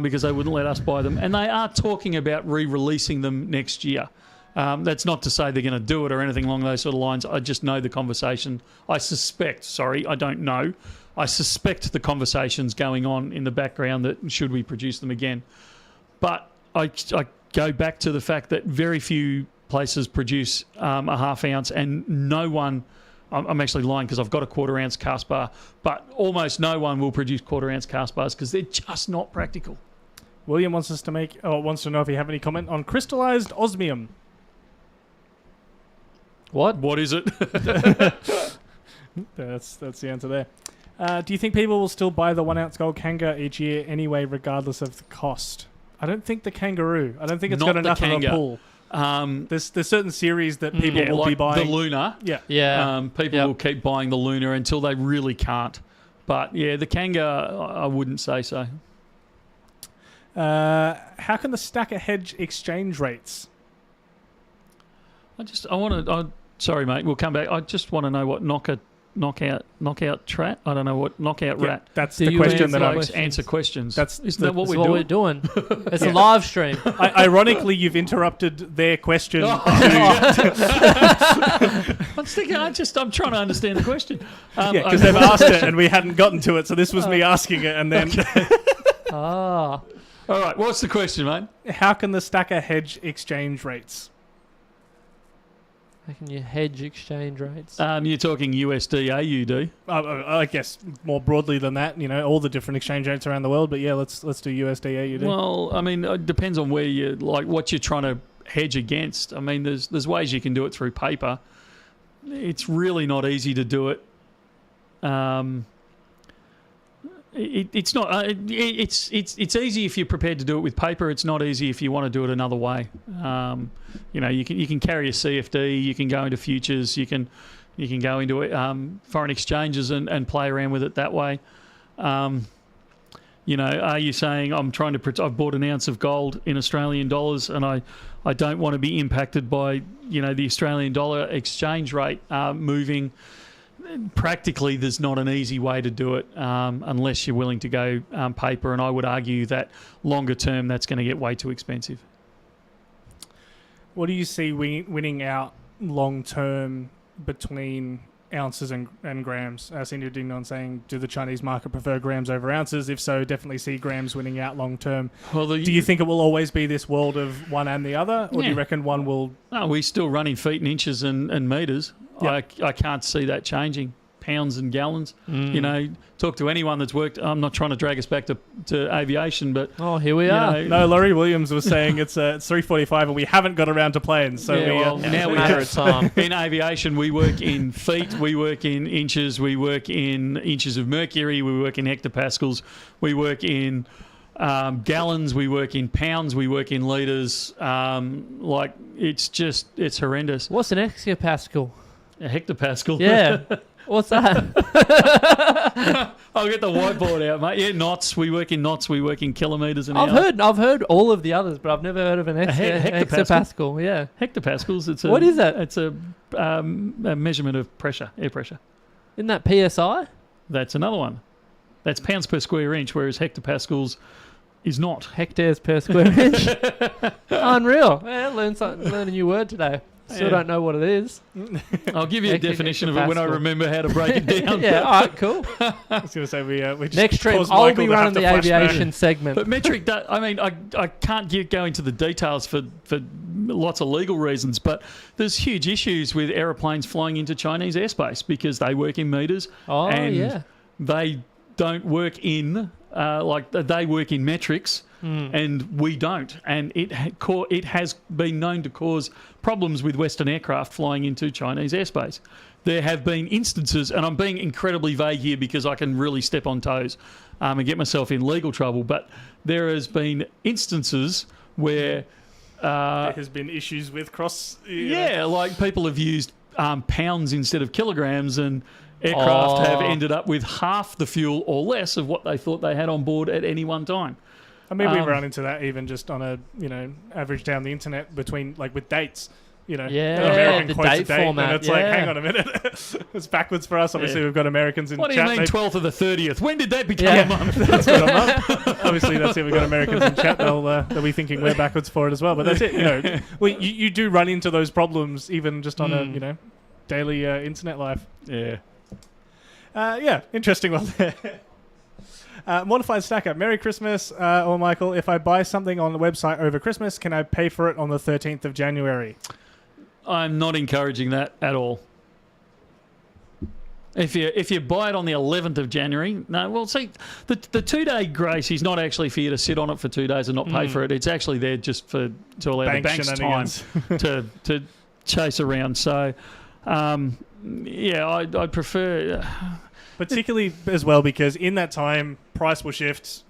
because they wouldn't let us buy them, and they are talking about re-releasing them next year. That's not to say they're going to do it or anything along those sort of lines. I just know the conversation. I suspect the conversation's going on in the background that should we produce them again. But I go back to the fact that very few places produce a half ounce, and no one, I'm actually lying because I've got a 1/4 ounce cast bar, but almost no one will produce 1/4 ounce cast bars because they're just not practical. William wants to know if you have any comment on crystallized osmium. What is it? That's the answer there. Do you think people will still buy the 1 ounce gold Kanga each year anyway, regardless of the cost? I don't think the Kangaroo. I don't think it's got enough of a pull. There's certain series that people will be buying. The Lunar. Yeah. People will keep buying the Lunar until they really can't. But yeah, the Kanga, I wouldn't say so. How can the stacker hedge exchange rates? Sorry, mate. We'll come back. I just want to know what knockout trat. I don't know what knockout rat. That's the question that I answer questions. Isn't that what we're doing? It's a live stream. Ironically, you've interrupted their question. I'm trying to understand the question. Because they've asked it and we hadn't gotten to it, so this was me asking it, and then. All right. What's the question, mate? How can the stacker hedge exchange rates? How can you hedge exchange rates? You're talking USD, AUD. I guess more broadly than that, all the different exchange rates around the world. But yeah, let's do USD, AUD. Well, I mean, it depends on what you're trying to hedge against. I mean, there's ways you can do it through paper. It's really not easy to do it. It's not. It's easy if you're prepared to do it with paper. It's not easy if you want to do it another way. You can carry a CFD. You can go into futures. You can go into foreign exchanges and play around with it that way. Are you saying I've bought an ounce of gold in Australian dollars and I don't want to be impacted by the Australian dollar exchange rate moving? Practically, there's not an easy way to do it unless you're willing to go paper, and I would argue that longer term that's going to get way too expensive. What do you see winning out long term between ounces and grams? Senior Dignon saying, do the Chinese market prefer grams over ounces? If so, definitely see grams winning out long term. Well, do you think it will always be this world of one and the other, or do you reckon one will... No, we're still running feet and inches and metres. Yep. I can't see that changing. Pounds and gallons. Talk to anyone that's worked. I'm not trying to drag us back to aviation, but here we are. No, Laurie Williams was saying it's 3:45 and we haven't got around to planes. So now we have time. In aviation, we work in feet, we work in inches, we work in inches of mercury, we work in hectopascals, we work in gallons, we work in pounds, we work in litres. It's horrendous. What's an hectopascal? A hectopascal. Yeah. What's that? I'll get the whiteboard out, mate. Yeah, knots. We work in knots. We work in kilometres an hour. I've heard all of the others, but I've never heard of an hectopascal. Yeah. Hectopascals. What is that? It's a measurement of pressure, air pressure. Isn't that PSI? That's another one. That's pounds per square inch, whereas hectopascals is not. Hectares per square inch. Unreal. Yeah, learn a new word today. Still don't know what it is. I'll give you a definition of it when I remember how to break it down. Yeah, all right, cool. I was going to say we just next trip. I'll be running the aviation segment. But metric, I can't go into the details for lots of legal reasons, but there's huge issues with aeroplanes flying into Chinese airspace because they work in meters. They don't work in they work in metrics. And we don't, and it has been known to cause problems with Western aircraft flying into Chinese airspace. There have been instances, and I'm being incredibly vague here because I can really step on toes and get myself in legal trouble, but there has been instances where there has been issues with cross... like people have used pounds instead of kilograms, and aircraft have ended up with half the fuel or less of what they thought they had on board at any one time. I mean, we run into that even just on a, average down the internet between, with dates. An American quotes date a date, format. And it's hang on a minute. It's backwards for us. Obviously, we've got Americans in chat. What do you mean 12th of the 30th? When did that become a month? That's got a month. Obviously, that's it. We've got Americans in chat. They'll be thinking we're backwards for it as well. But that's it. You do run into those problems even just on a, daily internet life. Yeah. Interesting one there. Modified Stacker, Merry Christmas, or Michael. If I buy something on the website over Christmas, can I pay for it on the 13th of January? I'm not encouraging that at all. If you buy it on the 11th of January, no. Well, see, the 2-day grace is not actually for you to sit on it for 2 days and not pay for it. It's actually there just to allow the banks time to chase around. So, I'd prefer. Particularly as well because in that time, price will shift,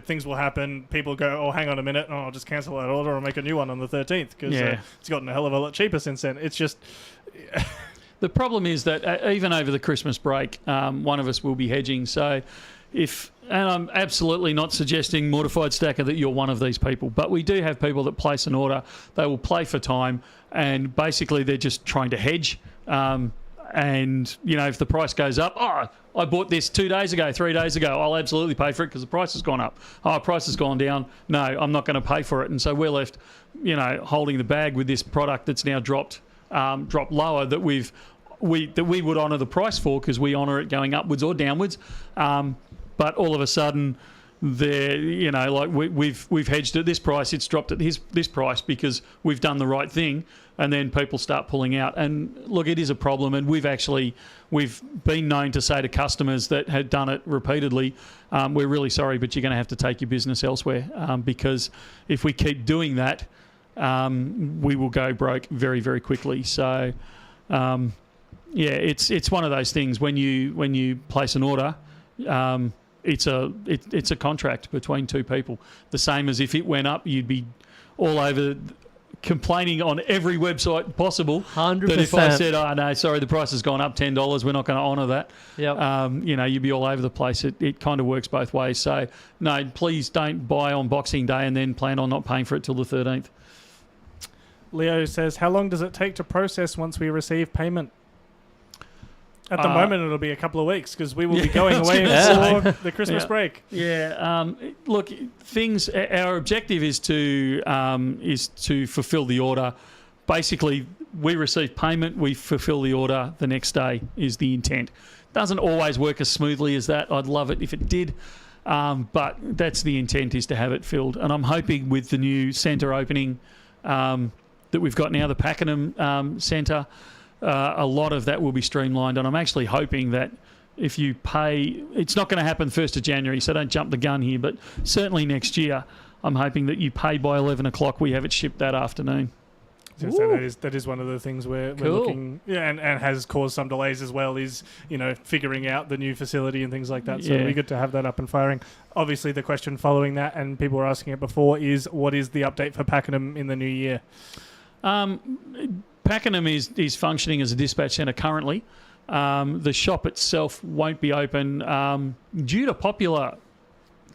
things will happen. People go, hang on a minute, I'll just cancel that order or make a new one on the 13th because it's gotten a hell of a lot cheaper since then. It's just... The problem is that even over the Christmas break, one of us will be hedging. So and I'm absolutely not suggesting, Modified Stacker, that you're one of these people, but we do have people that place an order, they will play for time, and basically they're just trying to hedge. And, if the price goes up, I bought this 2 days ago, 3 days ago, I'll absolutely pay for it because the price has gone up. Price has gone down. No, I'm not going to pay for it. And so we're left, holding the bag with this product that's now dropped lower that we would honour the price for because we honour it going upwards or downwards. But all of a sudden, we've hedged at this price, it's dropped at this price because we've done the right thing, and then people start pulling out. And look, it is a problem, and we've been known to say to customers that had done it repeatedly, we're really sorry, but you're going to have to take your business elsewhere because if we keep doing that, we will go broke very, very quickly. So, it's one of those things when you place an order. it's a contract between two people. The same as if it went up, you'd be all over complaining on every website possible. 100%. That if I said, "Oh no, sorry, the price has gone up $10, we're not going to honour that." Yep. You'd be all over the place. It kind of works both ways. So no, please don't buy on Boxing Day and then plan on not paying for it till the 13th. Leo says, how long does it take to process once we receive payment? At the moment, it'll be a couple of weeks because we will be going away for the Christmas break. Yeah. Look, our objective is to fulfil the order. Basically, we receive payment, we fulfil the order the next day is the intent. Doesn't always work as smoothly as that. I'd love it if it did. But that's the intent, is to have it filled. And I'm hoping with the new centre opening that we've got now, the Pakenham Centre, a lot of that will be streamlined, and I'm actually hoping that if you pay, it's not going to happen 1st of January, so don't jump the gun here, but certainly next year, I'm hoping that you pay by 11 o'clock, we have it shipped that afternoon. So that is one of the things we're looking, and has caused some delays as well, is, figuring out the new facility and things like that. So it'll be good to have that up and firing. Obviously, the question following that, and people were asking it before, is what is the update for Pakenham in the new year? Pakenham is functioning as a dispatch centre currently. The shop itself won't be open due to popular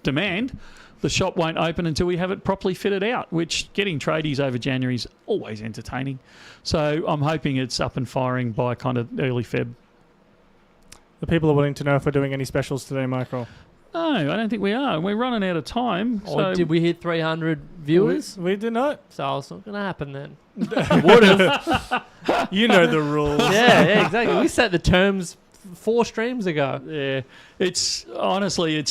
demand. The shop won't open until we have it properly fitted out, which getting tradies over January is always entertaining. So I'm hoping it's up and firing by kind of early Feb. The people are wanting to know if we're doing any specials today, Michael. No, I don't think we are. We're running out of time. Or did we hit 300 viewers? We did not. So it's not going to happen then. Would have. You know the rules. Yeah, exactly. We set the terms 4 streams ago. Yeah, it's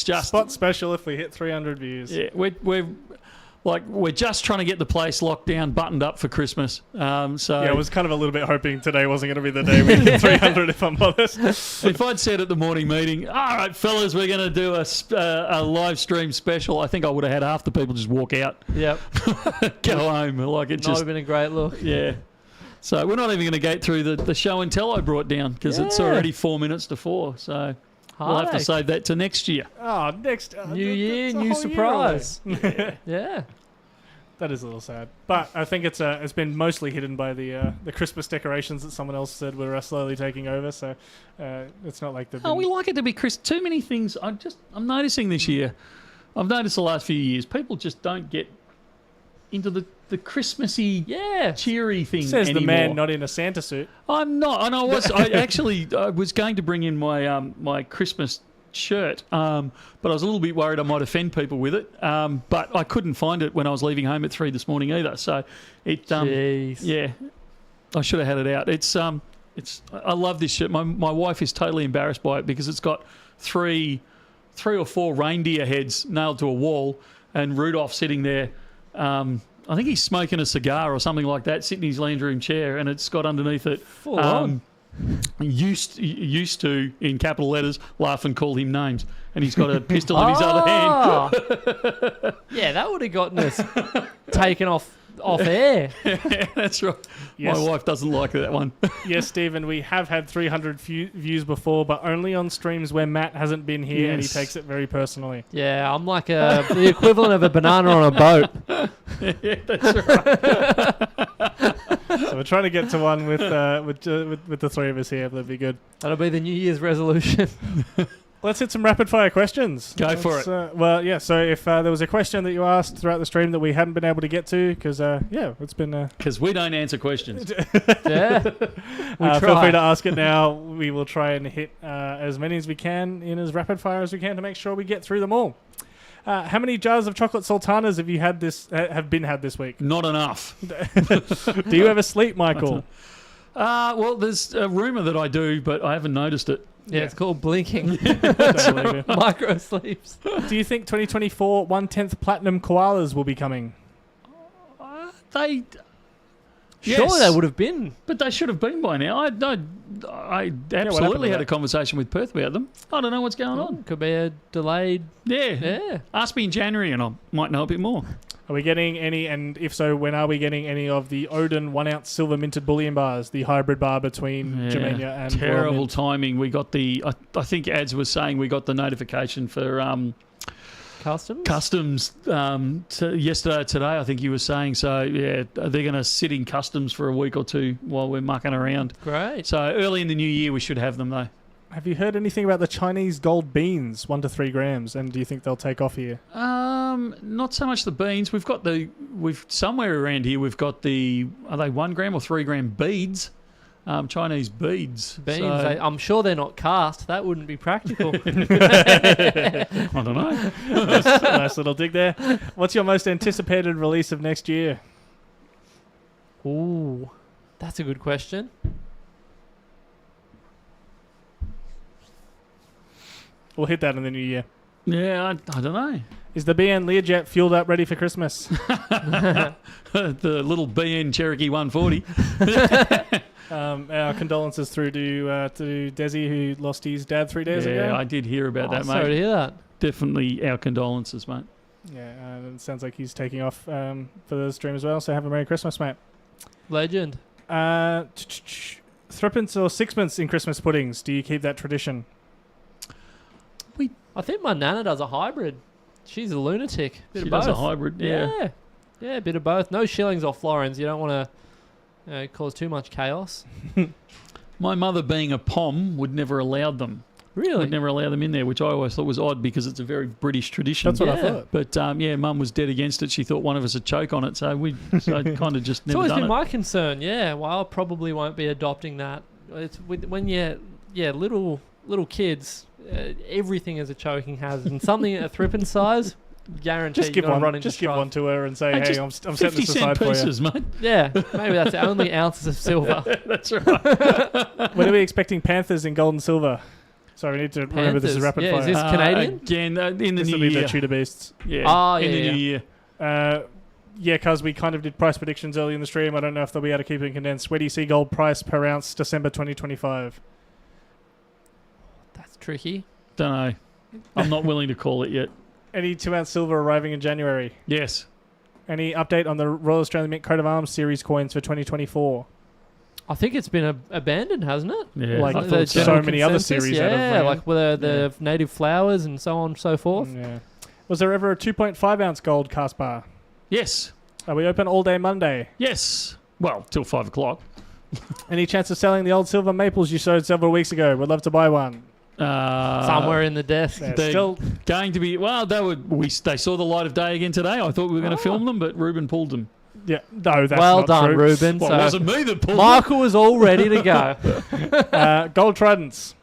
just spot special if we hit 300 views. Yeah, we're just trying to get the place locked down, buttoned up for Christmas. I was kind of a little bit hoping today wasn't going to be the day we hit 300, if I'm honest. If I'd said at the morning meeting, all right, fellas, we're going to do a live stream special, I think I would have had half the people just walk out. Yep. Go home. Like, it would have been a great look. Yeah. So we're not even going to get through the show and tell I brought down, because it's already 4 minutes to 4. So we'll have to save that to next year. Oh, new year, new surprise. Yeah. That is a little sad, but I think it's been mostly hidden by the Christmas decorations that someone else said were slowly taking over. So it's not like they've been... we like it to be Chris. Too many things. I'm noticing this year. I've noticed the last few years, people just don't get into the Christmassy, cheery thing Says anymore. The man not in a Santa suit. I'm not, and I was going to bring in my my Christmas shirt, but I was a little bit worried I might offend people with it. But I couldn't find it when I was leaving home at 3 this morning either. So Jeez. I should have had it out. I love this shirt. My wife is totally embarrassed by it because it's got three or four reindeer heads nailed to a wall, and Rudolph sitting there. I think he's smoking a cigar or something like that, sitting in his lounge room chair, and it's got underneath it. Full on. Used to, in capital letters, laugh and call him names. And he's got a pistol in his other hand. Yeah, that would have gotten us taken off air. Yeah, that's right. Yes. My wife doesn't like that one. Yes, Stephen, we have had 300 views before, but only on streams where Matt hasn't been here, and he takes it very personally. Yeah, I'm like the equivalent of a banana on a boat. Yeah, that's right. So we're trying to get to one with the three of us here. That'd be good. That'll be the New Year's resolution. Let's hit some rapid fire questions. Go for it. So if there was a question that you asked throughout the stream that we hadn't been able to get to, because it's been... Because we don't answer questions. Yeah. Feel free to ask it now. We will try and hit as many as we can in as rapid fire as we can to make sure we get through them all. How many jars of chocolate sultanas have you had have been had this week? Not enough. Do you ever sleep, Michael? Well, there's a rumour that I do, but I haven't noticed it. Yeah, it's called blinking. Totally. Micro sleeps. Do you think 2024 1/10 platinum koalas will be coming? Surely they would have been. But they should have been by now. I absolutely had a conversation with Perth about them. I don't know what's going on. Could be a delayed... Yeah. Ask me in January and I might know a bit more. Are we getting any, and if so, when are we getting any of the Odin 1 ounce silver minted bullion bars, the hybrid bar between Germania and terrible Royal Mint? timing. We got I think Ads was saying we got the notification for customs yesterday or today, I think you were saying. So, yeah, they're going to sit in customs for a week or two while we're mucking around. Great. So, early in the new year, we should have them, though. Have you heard anything about the Chinese gold beans, 1 to 3 grams, and do you think they'll take off here? Not so much the beans. We've somewhere around here, we've got are they 1 gram or 3 gram beads? Chinese beads. Beans. So, I'm sure they're not cast. That wouldn't be practical. I don't know. Nice little dig there. What's your most anticipated release of next year? Ooh, that's a good question. We'll hit that in the new year. Yeah, I don't know. Is the BN Learjet fueled up, ready for Christmas? The little BN Cherokee 140. Our condolences through to Desi, who lost his dad 3 days ago. Yeah, I did hear about that, mate. Sorry to hear that. Definitely our condolences, mate. Yeah, it sounds like he's taking off for the stream as well, so have a Merry Christmas, mate. Legend. Threepence or sixpence in Christmas puddings, do you keep that tradition? I think my nana does a hybrid. She's a lunatic. Bit She of both. does a hybrid, yeah. Yeah, a bit of both. No shillings or florins. You don't want to cause too much chaos. My mother, being a POM, would never allow them. Really? Would never allow them in there, which I always thought was odd because it's a very British tradition. That's what I thought. But Mum was dead against it. She thought one of us would choke on it, so I kind of just It's never always done been it. my concern. Yeah, well, I probably won't be adopting that. It's when little kids, everything is a choking hazard, and something at a threepence size, guarantee Just you're give gonna one. run into Just give strife. one to her and say, Hey, "Hey, just I'm setting 50 this cent aside pieces, mate. Yeah, maybe that's the only ounces of silver. That's right. for you." When are we expecting Panthers in gold and silver? Sorry, we need to remember this is rapid Yeah, fire. is this Canadian? Again, in the This new will be year. the Tudor Beasts. Yeah, Yeah, in the yeah. new year. Yeah, because we kind of did price predictions early in the stream. I don't know if they'll be able to keep it condensed. Where do you see gold price per ounce December 2025? That's tricky. Don't know. I'm not willing to call it yet. Any 2 ounce silver arriving in January? Yes. Any update on the Royal Australian Mint coat of arms series coins for 2024? I think it's been abandoned, hasn't it? Yeah. Like I the thought so general many other consensus, series out of yeah, Ram. like with the native flowers and so on and so forth. Yeah. Was there ever a 2.5 ounce gold cast bar? Yes. Are we open all day Monday? Yes. Well, till 5 o'clock. Any chance of selling the old silver maples you sowed several weeks ago? Would love to buy one. Somewhere in the desk. Yeah, They're still, going to be. Well, they saw the light of day again today. I thought we were going to film them, but Ruben pulled them. yeah, no, that's Well not done, true. Ruben. Well, it So wasn't me that pulled Michael was all ready to go. Gold tridents.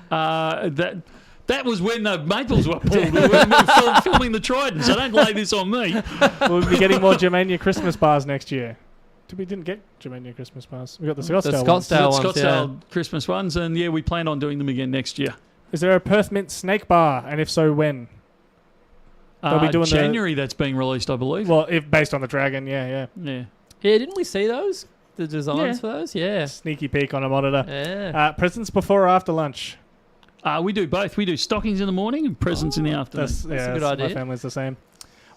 them. That was when the maples were pulled. We were filming the tridents. So don't lay this on me. We'll be getting more Germania Christmas bars next year. We didn't get Germania Christmas bars. We got the Scottsdale ones. Scottsdale ones, Scottsdale Christmas ones, and we plan on doing them again next year. Is there a Perth Mint snake bar? And if so, when? They'll be doing January. That's being released, I believe. Well, if based on the dragon, yeah. Yeah. Yeah, didn't we see those? The designs Yeah. for those? Yeah. Sneaky peek on a monitor. Yeah. Presents before or after lunch? We do both. We do stockings in the morning and presents in the afternoon. That's a good My idea. family's the same.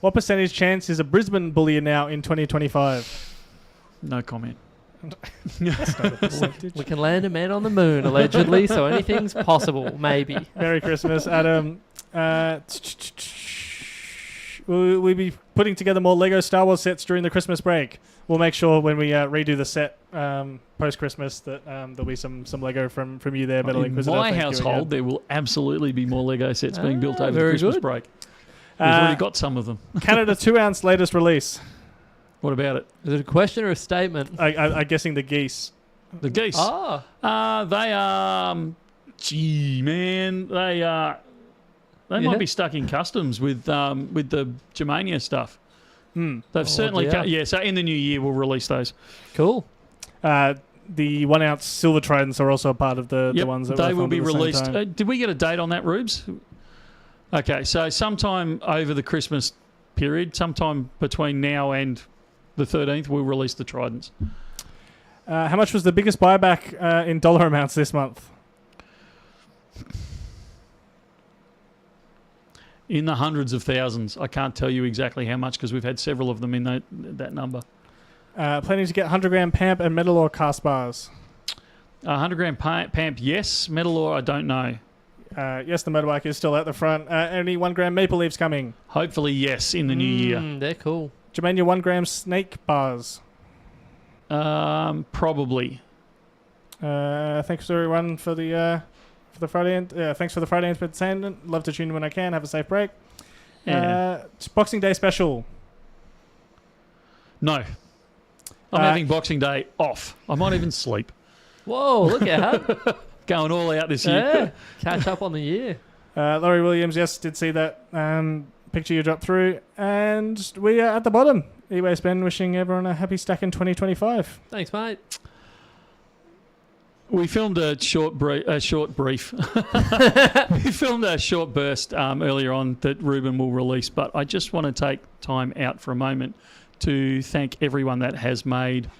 What percentage chance is a Brisbane Bullion Now in 2025? No comment. We can land a man on the moon, allegedly, so anything's possible, maybe. Merry Christmas, Adam. We'll be putting together more Lego Star Wars sets during the Christmas break. We'll make sure when we redo the set post-Christmas that there'll be some Lego from you there, Metal In Inquisitor. my Thank you household, again. there will absolutely be more Lego sets being built over the very Christmas good. break. We've already got some of them. Canada 2 ounce latest release. What about it? Is it a question or a statement? I'm guessing the geese. The geese. Ah, They are. Gee, man, they are. They Yeah. might be stuck in customs with the Germania stuff. They've certainly. dear. So in the new year, we'll release those. cool. The 1 ounce silver tridents are also a part of the Yep, ones that they were will filmed be at the same released. time. Did we get a date on that, Rubes? Okay, so sometime over the Christmas period, sometime between now and the 13th, we'll release the tridents. How much was the biggest buyback in dollar amounts this month? In the hundreds of thousands. I can't tell you exactly how much because we've had several of them in that number. Planning to get 100 gram PAMP and metal ore cast bars. 100 gram PAMP, yes. Metal ore, I don't know. Yes, the motorbike is still at the front. Only 1 gram maple leaves coming. Hopefully, yes, in the new year. They're cool. Jermaine, 1 gram snake bars. Probably. Thanks everyone for the Friday. Thanks for the Friday entertainment. Love to tune in when I can. Have a safe break. Yeah. Boxing Day special. No. I'm having Boxing Day off. I might even sleep. Whoa, look out. Going all out this year. Yeah, catch up on the year. Laurie Williams, yes, did see that picture you dropped through. And we are at the bottom. E-Waste Ben wishing everyone a happy stack in 2025. Thanks, mate. We filmed a short brief. We filmed a short burst earlier on that Ruben will release, but I just want to take time out for a moment to thank everyone that has made,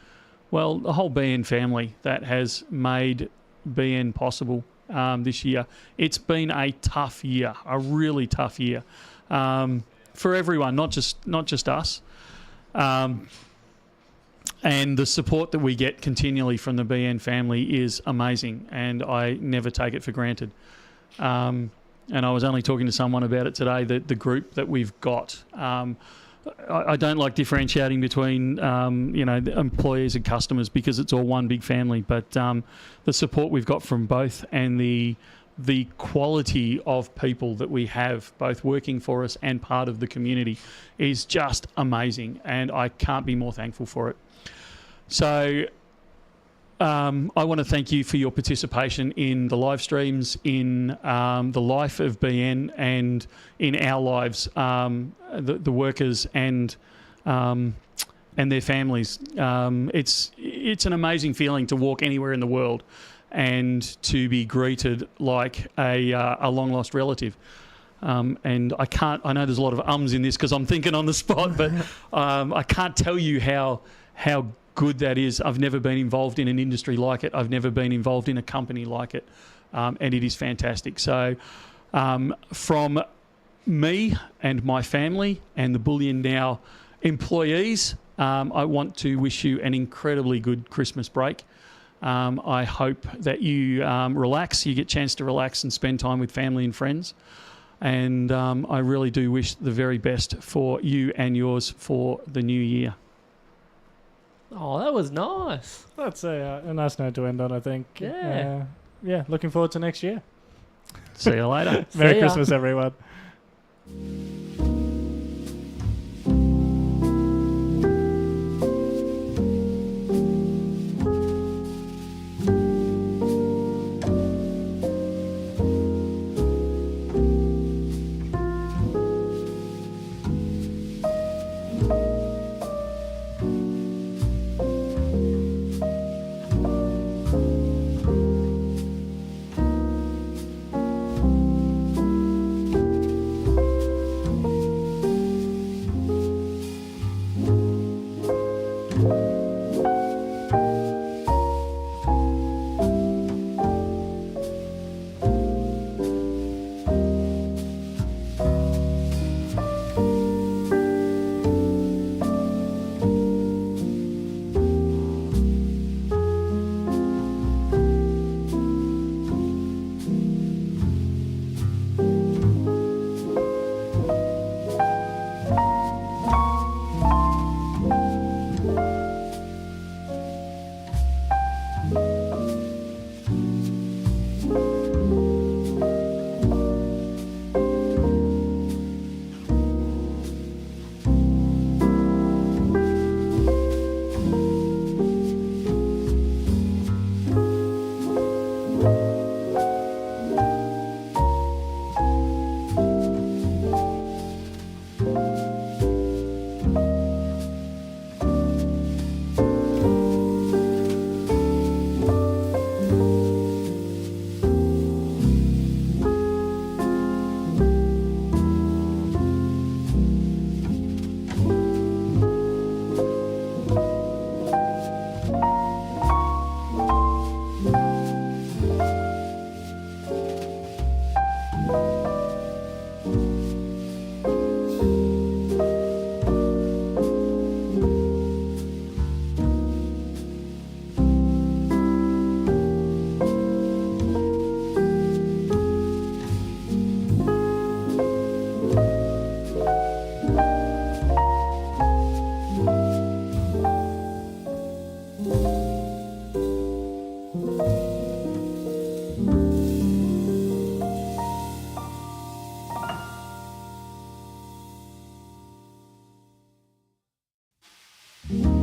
well, the whole BN family that has made BN possible this year. It's been a tough year, a really tough year for everyone, not just us. And the support that we get continually from the BN family is amazing, and I never take it for granted. And I was only talking to someone about it today, the group that we've got. I don't like differentiating between the employees and customers because it's all one big family. But the support we've got from both and the quality of people that we have both working for us and part of the community is just amazing, and I can't be more thankful for it. So I want to thank you for your participation in the live streams, in the life of BN, and in our lives, the workers and their families. It's an amazing feeling to walk anywhere in the world and to be greeted like a long lost relative. And I know there's a lot of ums in this because I'm thinking on the spot, but I can't tell you how good that is. I've never been involved in an industry like it. I've never been involved in a company like it. And it is fantastic. So from me and my family and the Bullion Now employees, I want to wish you an incredibly good Christmas break. I hope that you relax, you get a chance to relax and spend time with family and friends. And I really do wish the very best for you and yours for the new year. Oh, that was nice. That's a nice note to end on, I think. Yeah. Looking forward to next year. See you later. Merry Christmas, everyone. you.